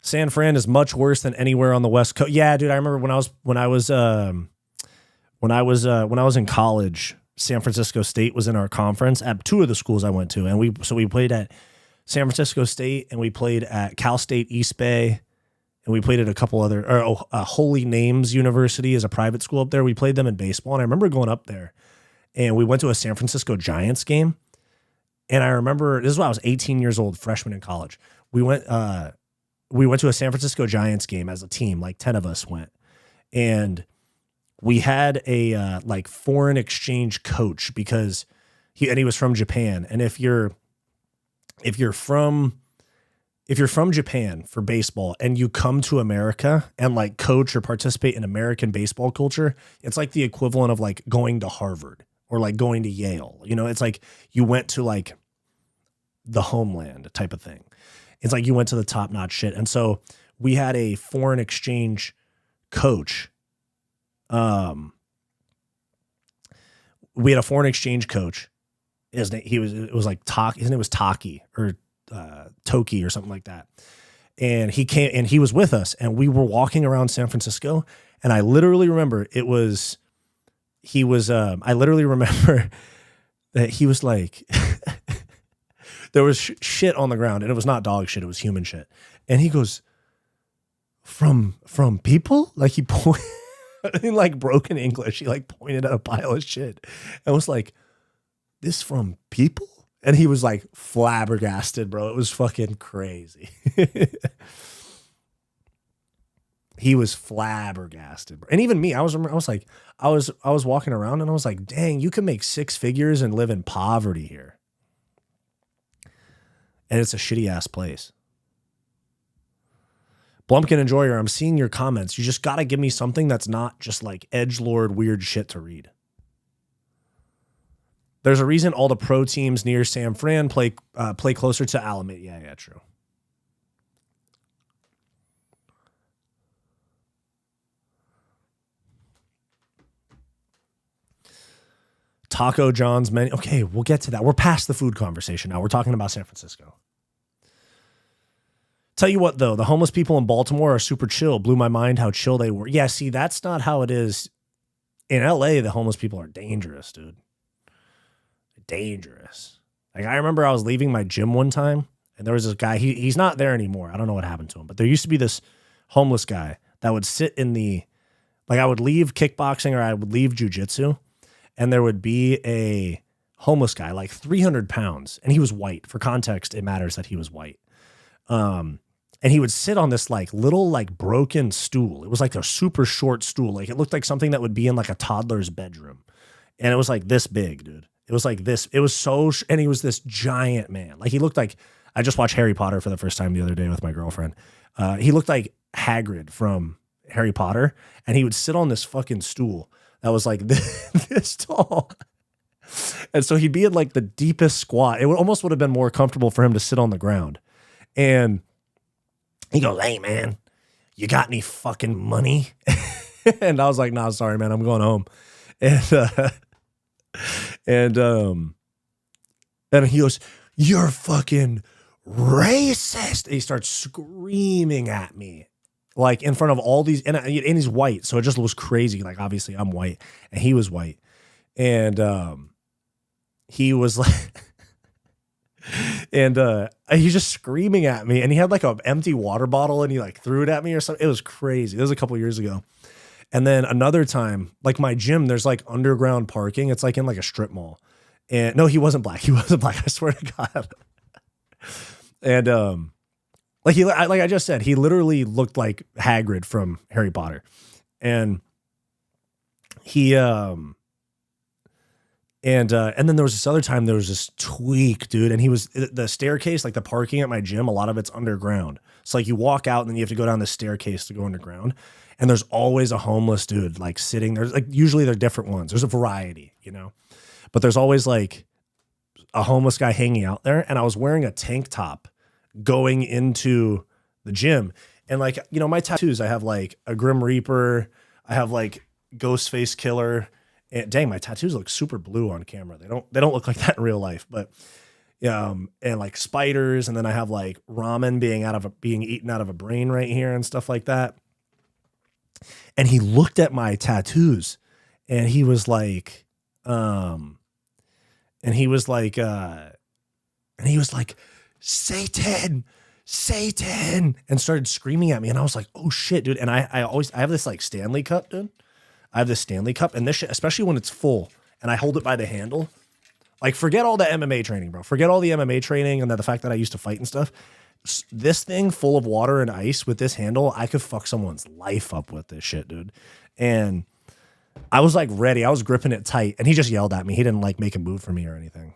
San Fran is much worse than anywhere on the West Coast. Yeah, dude, I remember when I was in college, San Francisco State was in our conference at two of the schools I went to, and we played at San Francisco State and we played at Cal State East Bay, and we played at a couple other Holy Names University is a private school up there. We played them in baseball, and I remember going up there, and we went to a San Francisco Giants game, and I remember this is when I was 18 years old, freshman in college. We went to a San Francisco Giants game as a team, like 10 of us went. And we had a like foreign exchange coach because he was from Japan. And if you're from Japan for baseball and you come to America and like coach or participate in American baseball culture, it's like the equivalent of like going to Harvard or like going to Yale. You know, it's like you went to like the homeland type of thing. It's like you went to the top-notch shit. And so we had a foreign exchange coach. We had a foreign exchange coach. His name was Taki or Toki or something like that. And he came and he was with us and we were walking around San Francisco. And I literally remember I literally remember that he was like, there was shit on the ground and it was not dog shit. It was human shit. And he goes, from people? Like he pointed in like broken English. He like pointed at a pile of shit and was like, this from people? And he was like flabbergasted, bro. It was fucking crazy. He was flabbergasted. And even me, I was walking around and I was like, dang, you can make 6 figures and live in poverty here. And it's a shitty ass place. Blumpkin Enjoyer, I'm seeing your comments. You just got to give me something that's not just like edgelord weird shit to read. There's a reason all the pro teams near San Fran play closer to Alameda. Yeah, true. Taco John's menu. Okay, we'll get to that. We're past the food conversation now. We're talking about San Francisco. Tell you what, though, the homeless people in Baltimore are super chill. Blew my mind how chill they were. Yeah, see, that's not how it is. In LA, the homeless people are dangerous, dude. Dangerous. Like, I remember I was leaving my gym one time, and there was this guy. He's not there anymore. I don't know what happened to him, but there used to be this homeless guy that would sit in the, like, I would leave kickboxing or I would leave jujitsu, and there would be a homeless guy, like 300 pounds, and he was white. For context, it matters that he was white. And he would sit on this like little like broken stool. It was like a super short stool. Like it looked like something that would be in like a toddler's bedroom. And it was like this big, dude. It was like this. It was so, and he was this giant man. Like he looked like, I just watched Harry Potter for the first time the other day with my girlfriend. He looked like Hagrid from Harry Potter. And he would sit on this fucking stool that was like this tall. And so he'd be in like the deepest squat. It would have been more comfortable for him to sit on the ground. And he goes, hey, man, you got any fucking money? And I was like, nah, sorry, man, I'm going home. And he goes, "You're fucking racist." And he starts screaming at me, like in front of all these, and he's white. So it just was crazy. Like, obviously I'm white and he was white. And he was like, and he's just screaming at me, and he had like an empty water bottle and he like threw it at me or something. It was crazy. It was a couple years ago. And then another time, like my gym, there's like underground parking. It's like in like a strip mall. And no, he wasn't black. He wasn't black. I swear to God. And like I just said, he literally looked like Hagrid from Harry Potter. And he and then there was this other time, there was this tweak, dude, and he was the staircase, like the parking at my gym, a lot of it's underground. So like you walk out and then you have to go down the staircase to go underground. And there's always a homeless dude like sitting there. Like usually they're different ones. There's a variety, you know, but there's always like a homeless guy hanging out there. And I was wearing a tank top going into the gym. And like, you know, my tattoos, I have like a Grim Reaper. I have like Ghostface Killer. And dang, my tattoos look super blue on camera. They don't look like that in real life, but and like spiders. And then I have like ramen being eaten out of a brain right here and stuff like that. And he looked at my tattoos and he was like, Satan, and started screaming at me. And I was like, oh shit, dude. And I have this like Stanley cup, dude. I have this Stanley cup, and this shit, especially when it's full and I hold it by the handle, like forget all the MMA training, bro. Forget all the MMA training and the fact that I used to fight and stuff. This thing full of water and ice with this handle, I could fuck someone's life up with this shit, dude. And I was like ready. I was gripping it tight, and he just yelled at me. He didn't like make a move for me or anything.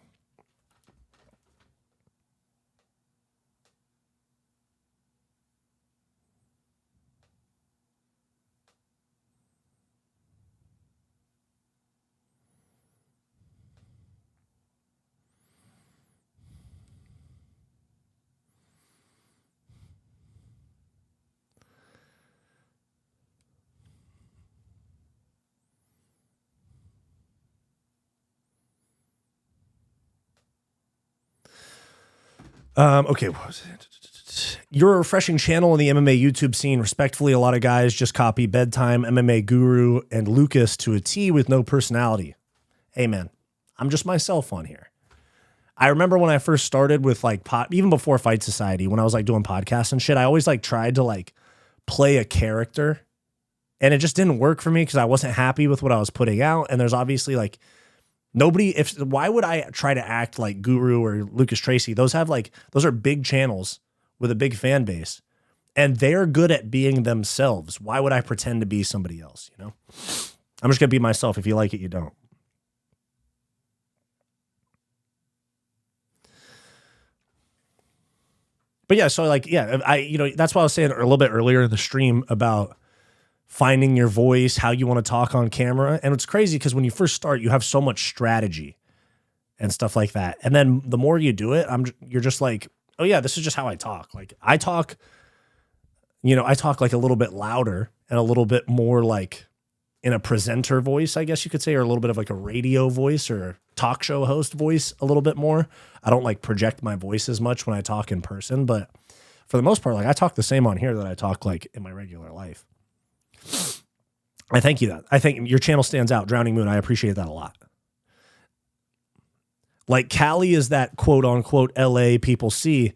Okay, what was it? You're a refreshing channel in the MMA YouTube scene. Respectfully, a lot of guys just copy Bedtime, MMA Guru, and Lucas to a T with no personality. Hey, man, I'm just myself on here. I remember when I first started with like even before Fight Society, when I was like doing podcasts and shit, I always like tried to like play a character, and it just didn't work for me because I wasn't happy with what I was putting out. And there's obviously like why would I try to act like Guru or Lucas Tracy? Those are big channels with a big fan base, and they're good at being themselves. Why would I pretend to be somebody else? You know, I'm just gonna be myself. If you like it, you don't. But yeah, so like, yeah, that's why I was saying a little bit earlier in the stream about finding your voice, how you want to talk on camera. And it's crazy because when you first start, you have so much strategy and stuff like that. And then the more you do it, you're just like, oh yeah, this is just how I talk. Like I talk like a little bit louder and a little bit more like in a presenter voice, I guess you could say, or a little bit of like a radio voice or a talk show host voice a little bit more. I don't like project my voice as much when I talk in person, but for the most part, like I talk the same on here that I talk like in my regular life. I thank you that. I think your channel stands out, Drowning Moon. I appreciate that a lot. Like Cali is that quote unquote LA people see,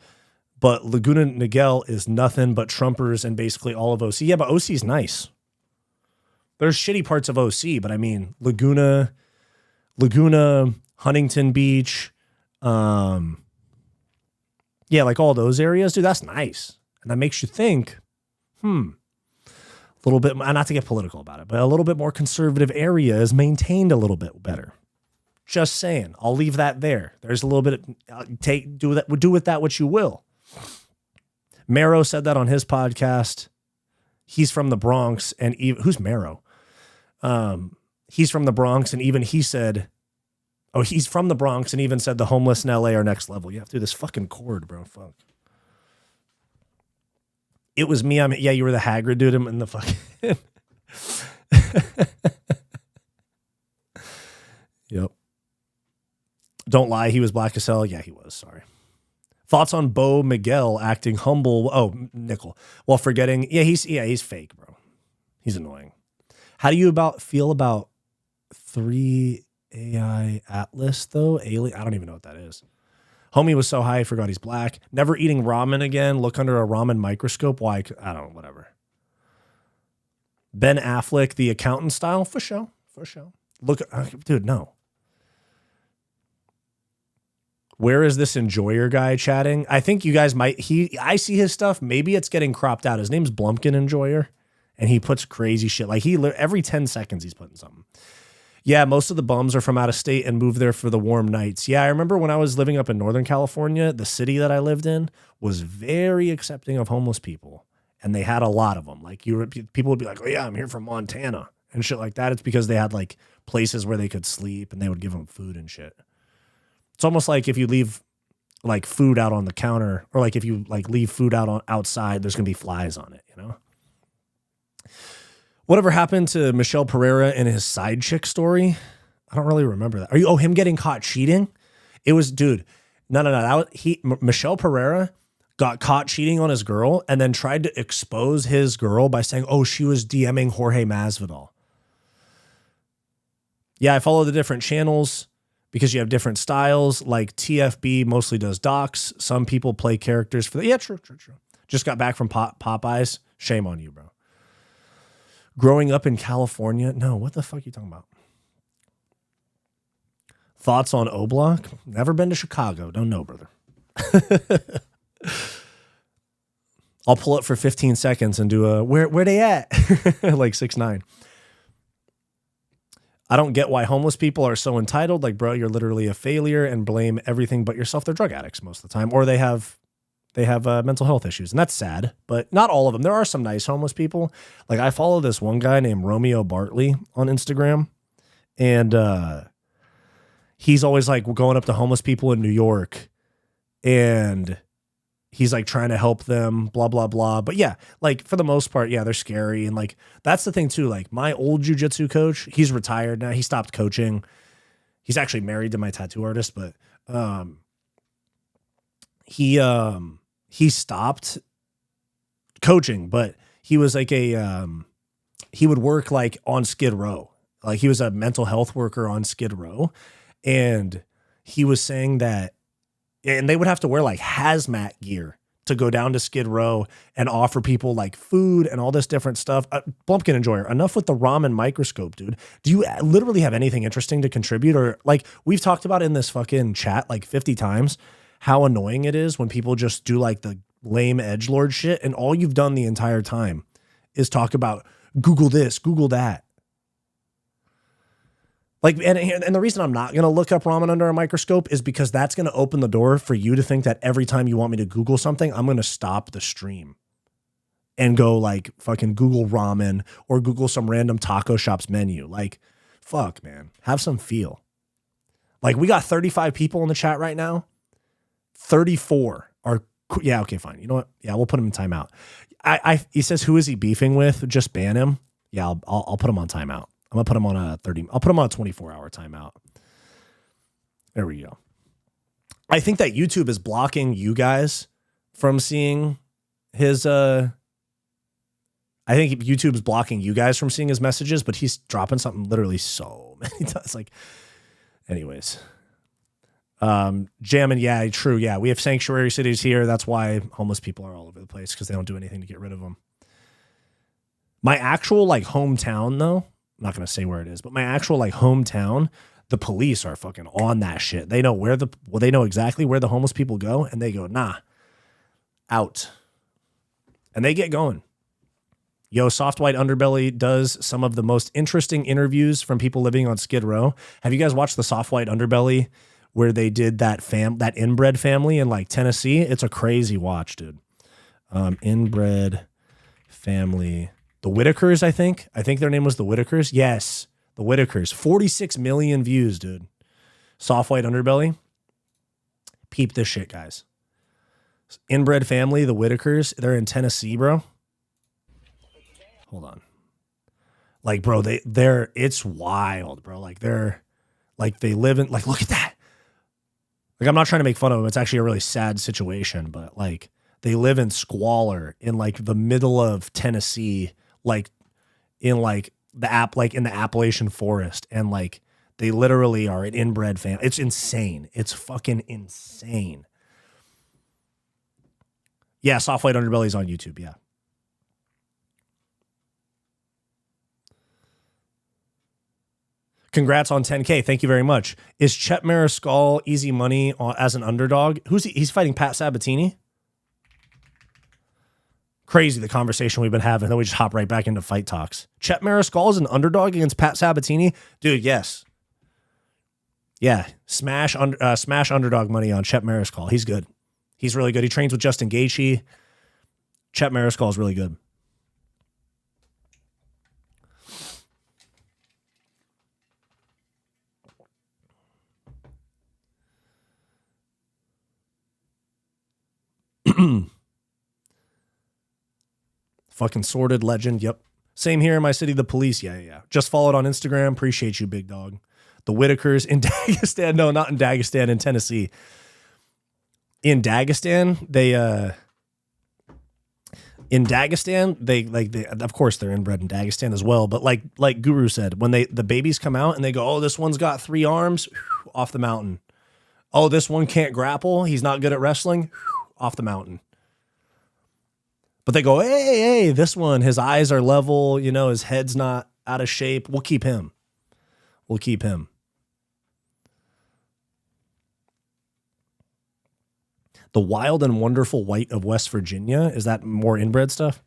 but Laguna Niguel is nothing but Trumpers and basically all of OC. Yeah, but OC is nice. There's shitty parts of OC, but I mean Laguna, Huntington Beach, yeah, like all those areas, dude, that's nice. And that makes you think, a little bit, not to get political about it, but a little bit more conservative area is maintained a little bit better. Just saying. I'll leave that there. There's a little bit of do with that what you will. Mero said that on his podcast. He's from the Bronx, and who's Mero? He's from the Bronx, and even he said, he's from the Bronx, and even said the homeless in LA are next level. You have to do this fucking cord, bro. Fuck. It was me. Yeah, you were the Hagrid dude in the fucking. Yep. Don't lie, he was black as hell. Yeah, he was. Sorry. Thoughts on Bo Miguel acting humble? Oh, Nickal. While forgetting, he's fake, bro. He's annoying. How do you feel about 3AI Atlas though? Alien? I don't even know what that is. Homie was so high, I forgot he's black. Never eating ramen again. Look under a ramen microscope. Why? I don't know. Whatever. Ben Affleck, the accountant style, for sure. Look, dude, no. Where is this enjoyer guy chatting? I think you guys might. I see his stuff. Maybe it's getting cropped out. His name's Blumpkin Enjoyer, and he puts crazy shit. Like every 10 seconds he's putting something. Yeah, most of the bums are from out of state and move there for the warm nights. Yeah, I remember when I was living up in Northern California, the city that I lived in was very accepting of homeless people, and they had a lot of them. Like people would be like, "Oh yeah, I'm here from Montana," and shit like that. It's because they had like places where they could sleep, and they would give them food and shit. It's almost like if you leave like food out on the counter, or like if you like leave food out outside, there's gonna be flies on it, you know? Whatever happened to Michelle Pereira and his side chick story? I don't really remember that. Him getting caught cheating? It was, dude, no. Michelle Pereira got caught cheating on his girl and then tried to expose his girl by saying, oh, she was DMing Jorge Masvidal. Yeah, I follow the different channels because you have different styles. Like TFB mostly does docs. Some people play characters for the. Yeah, true. Just got back from Popeyes. Shame on you, bro. Growing up in California. No, what the fuck are you talking about? Thoughts on O-Block? Never been to Chicago. Don't know, brother. I'll pull it for 15 seconds and do a where they at? Like 6ix9ine. I don't get why homeless people are so entitled. Like, bro, you're literally a failure and blame everything but yourself. They're drug addicts most of the time, or they have mental health issues, and that's sad. But not all of them. There are some nice homeless people. Like I follow this one guy named Romeo Bartley on Instagram, and he's always like going up to homeless people in New York, and he's like trying to help them, blah, blah, blah. But yeah, like for the most part, yeah, they're scary. And like, that's the thing too. Like my old jujitsu coach, he's retired now. He stopped coaching. He's actually married to my tattoo artist, but he stopped coaching, but he was like he would work like on Skid Row. Like he was a mental health worker on Skid Row. And he was saying that, and they would have to wear like hazmat gear to go down to Skid Row and offer people like food and all this different stuff. Blumpkin Enjoyer, enough with the ramen microscope, dude. Do you literally have anything interesting to contribute? Or like we've talked about in this fucking chat like 50 times, how annoying it is when people just do like the lame edgelord shit. And all you've done the entire time is talk about Google this, Google that. Like, and the reason I'm not going to look up ramen under a microscope is because that's going to open the door for you to think that every time you want me to Google something, I'm going to stop the stream and go like fucking Google ramen or Google some random taco shop's menu. Like, fuck, man, have some feel. Like we got 35 people in the chat right now. 34 are, yeah, okay, fine. You know what? Yeah, we'll put him in timeout. He says, who is he beefing with? Just ban him. Yeah, I'll put him on timeout. I'm gonna put him on a 30. I'll put him on a 24-hour timeout. There we go. I think that YouTube is blocking you guys from seeing his. I think YouTube's blocking you guys from seeing his messages, but he's dropping something literally so many times. Like, anyways, jamming. Yeah, true. Yeah, we have sanctuary cities here. That's why homeless people are all over the place because they don't do anything to get rid of them. My actual like hometown, though. I'm not going to say where it is, but my actual like hometown, the police are fucking on that shit. They know they know exactly where the homeless people go, and they go, nah, out. And they get going. Yo, Soft White Underbelly does some of the most interesting interviews from people living on Skid Row. Have you guys watched the Soft White Underbelly where they did that inbred family in like Tennessee? It's a crazy watch, dude. Inbred family. The Whitakers, I think. I think their name was the Whitakers. Yes, the Whitakers. 46 million views, dude. Soft White Underbelly. Peep this shit, guys. Inbred family, the Whitakers. They're in Tennessee, bro. Hold on. Like, bro, it's wild, bro. Like, they live in, like, look at that. Like, I'm not trying to make fun of them. It's actually a really sad situation, but like they live in squalor in like the middle of Tennessee, like in like in the Appalachian forest. And like, they literally are an inbred family. It's insane. It's fucking insane. Yeah. Soft White Underbelly's on YouTube. Yeah. Congrats on 10K. Thank you very much. Is Chet Mariscal easy money as an underdog? He's fighting Pat Sabatini? Crazy the conversation we've been having. Then we just hop right back into fight talks. Chet Mariscal is an underdog against Pat Sabatini? Dude, yes. Yeah. Smash underdog money on Chet Mariscal. He's good. He's really good. He trains with Justin Gaethje. Chet Mariscal is really good. Fucking sorted legend. Yep. Same here in my city. The police. Yeah. Just followed on Instagram. Appreciate you, big dog. The Whitakers in Dagestan. No, not in Dagestan, in Tennessee. In Dagestan, they of course they're inbred in Dagestan as well. But like Guru said, when the babies come out and they go, oh, this one's got 3 arms, off the mountain. Oh, this one can't grapple. He's not good at wrestling. Off the mountain. But they go, hey, this one, his eyes are level, you know, his head's not out of shape. We'll keep him. The Wild and Wonderful White of West Virginia. Is that more inbred stuff?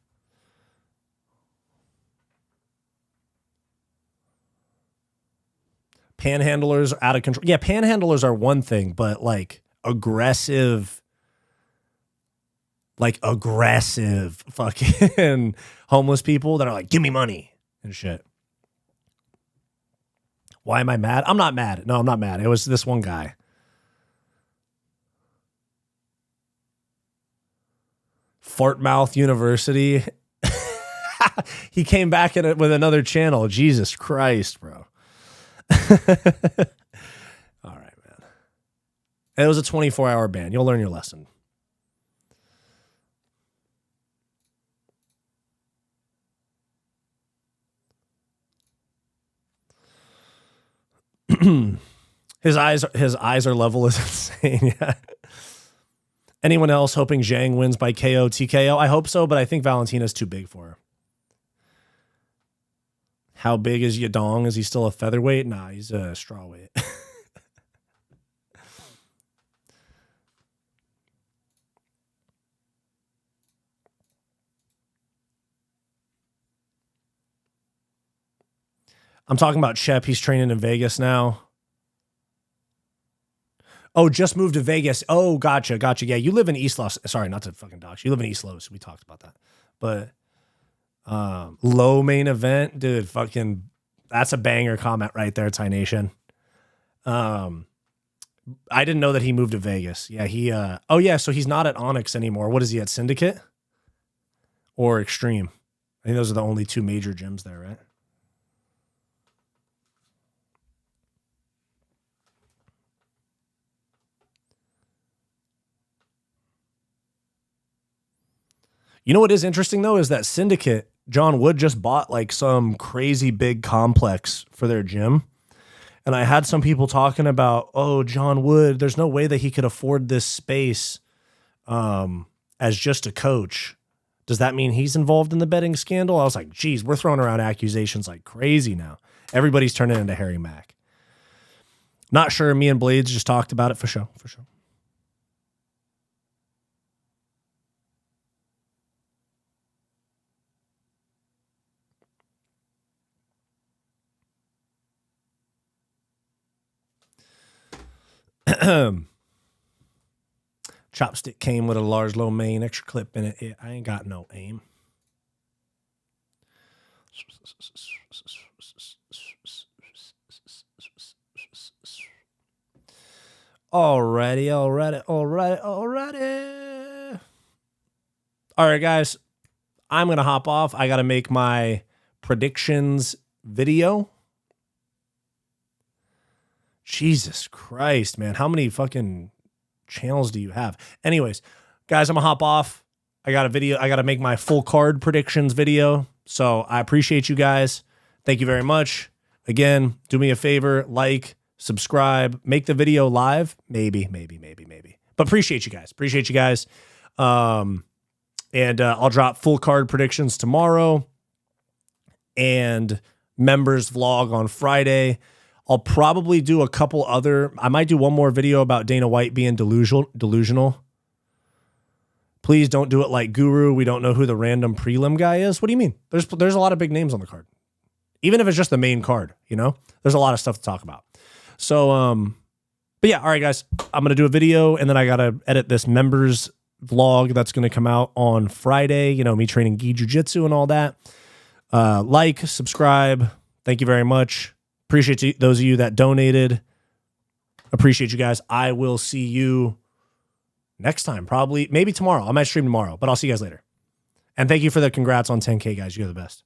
Panhandlers out of control. Yeah, panhandlers are one thing, but like aggressive fucking homeless people that are like, give me money and shit. Why am I mad? I'm not mad. No, I'm not mad. It was this one guy. Fartmouth University. He came back with another channel. Jesus Christ, bro. All right, man. It was a 24-hour ban. You'll learn your lesson. His eyes are level is insane. Yeah. Anyone else hoping Zhang wins by KO, TKO? I hope so, but I think Valentina's too big for her. How big is Yadong? Is he still a featherweight? Nah, he's a strawweight. I'm talking about Shep. He's training in Vegas now. Oh, just moved to Vegas. Oh, gotcha. Yeah, you live in East Los. Sorry, not to fucking dox. You live in East Los. We talked about that. But low main event, dude. Fucking, that's a banger comment right there, Thai Nation. I didn't know that he moved to Vegas. Yeah, he. Oh yeah, so he's not at Onyx anymore. What is he at? Syndicate or Extreme? I think those are the only 2 major gyms there, right? You know what is interesting, though, is that Syndicate, John Wood just bought like some crazy big complex for their gym. And I had some people talking about, oh, John Wood, there's no way that he could afford this space as just a coach. Does that mean he's involved in the betting scandal? I was like, geez, we're throwing around accusations like crazy now. Everybody's turning into Harry Mack. Not sure. Me and Blades just talked about it for sure. Chopstick came with a large low main, extra clip in it. I ain't got no aim. Alrighty. All right, guys. I'm going to hop off. I got to make my predictions video. Jesus Christ, man. How many fucking channels do you have? Anyways, guys, I'm gonna hop off. I got to make my full card predictions video. So I appreciate you guys. Thank you very much. Again, do me a favor, like, subscribe, make the video live. Maybe. But appreciate you guys. And I'll drop full card predictions tomorrow and members vlog on Friday. I'll probably do I might do one more video about Dana White being delusional. Please don't do it like Guru. We don't know who the random prelim guy is. What do you mean? There's a lot of big names on the card. Even if it's just the main card, there's a lot of stuff to talk about. So, but yeah, all right, guys, I'm going to do a video and then I got to edit this members vlog that's going to come out on Friday, me training gi jiu-jitsu and all that. Like, subscribe. Thank you very much. Appreciate those of you that donated. Appreciate you guys. I will see you next time, maybe tomorrow. I might stream tomorrow, but I'll see you guys later. And thank you for the congrats on 10K, guys. You're the best.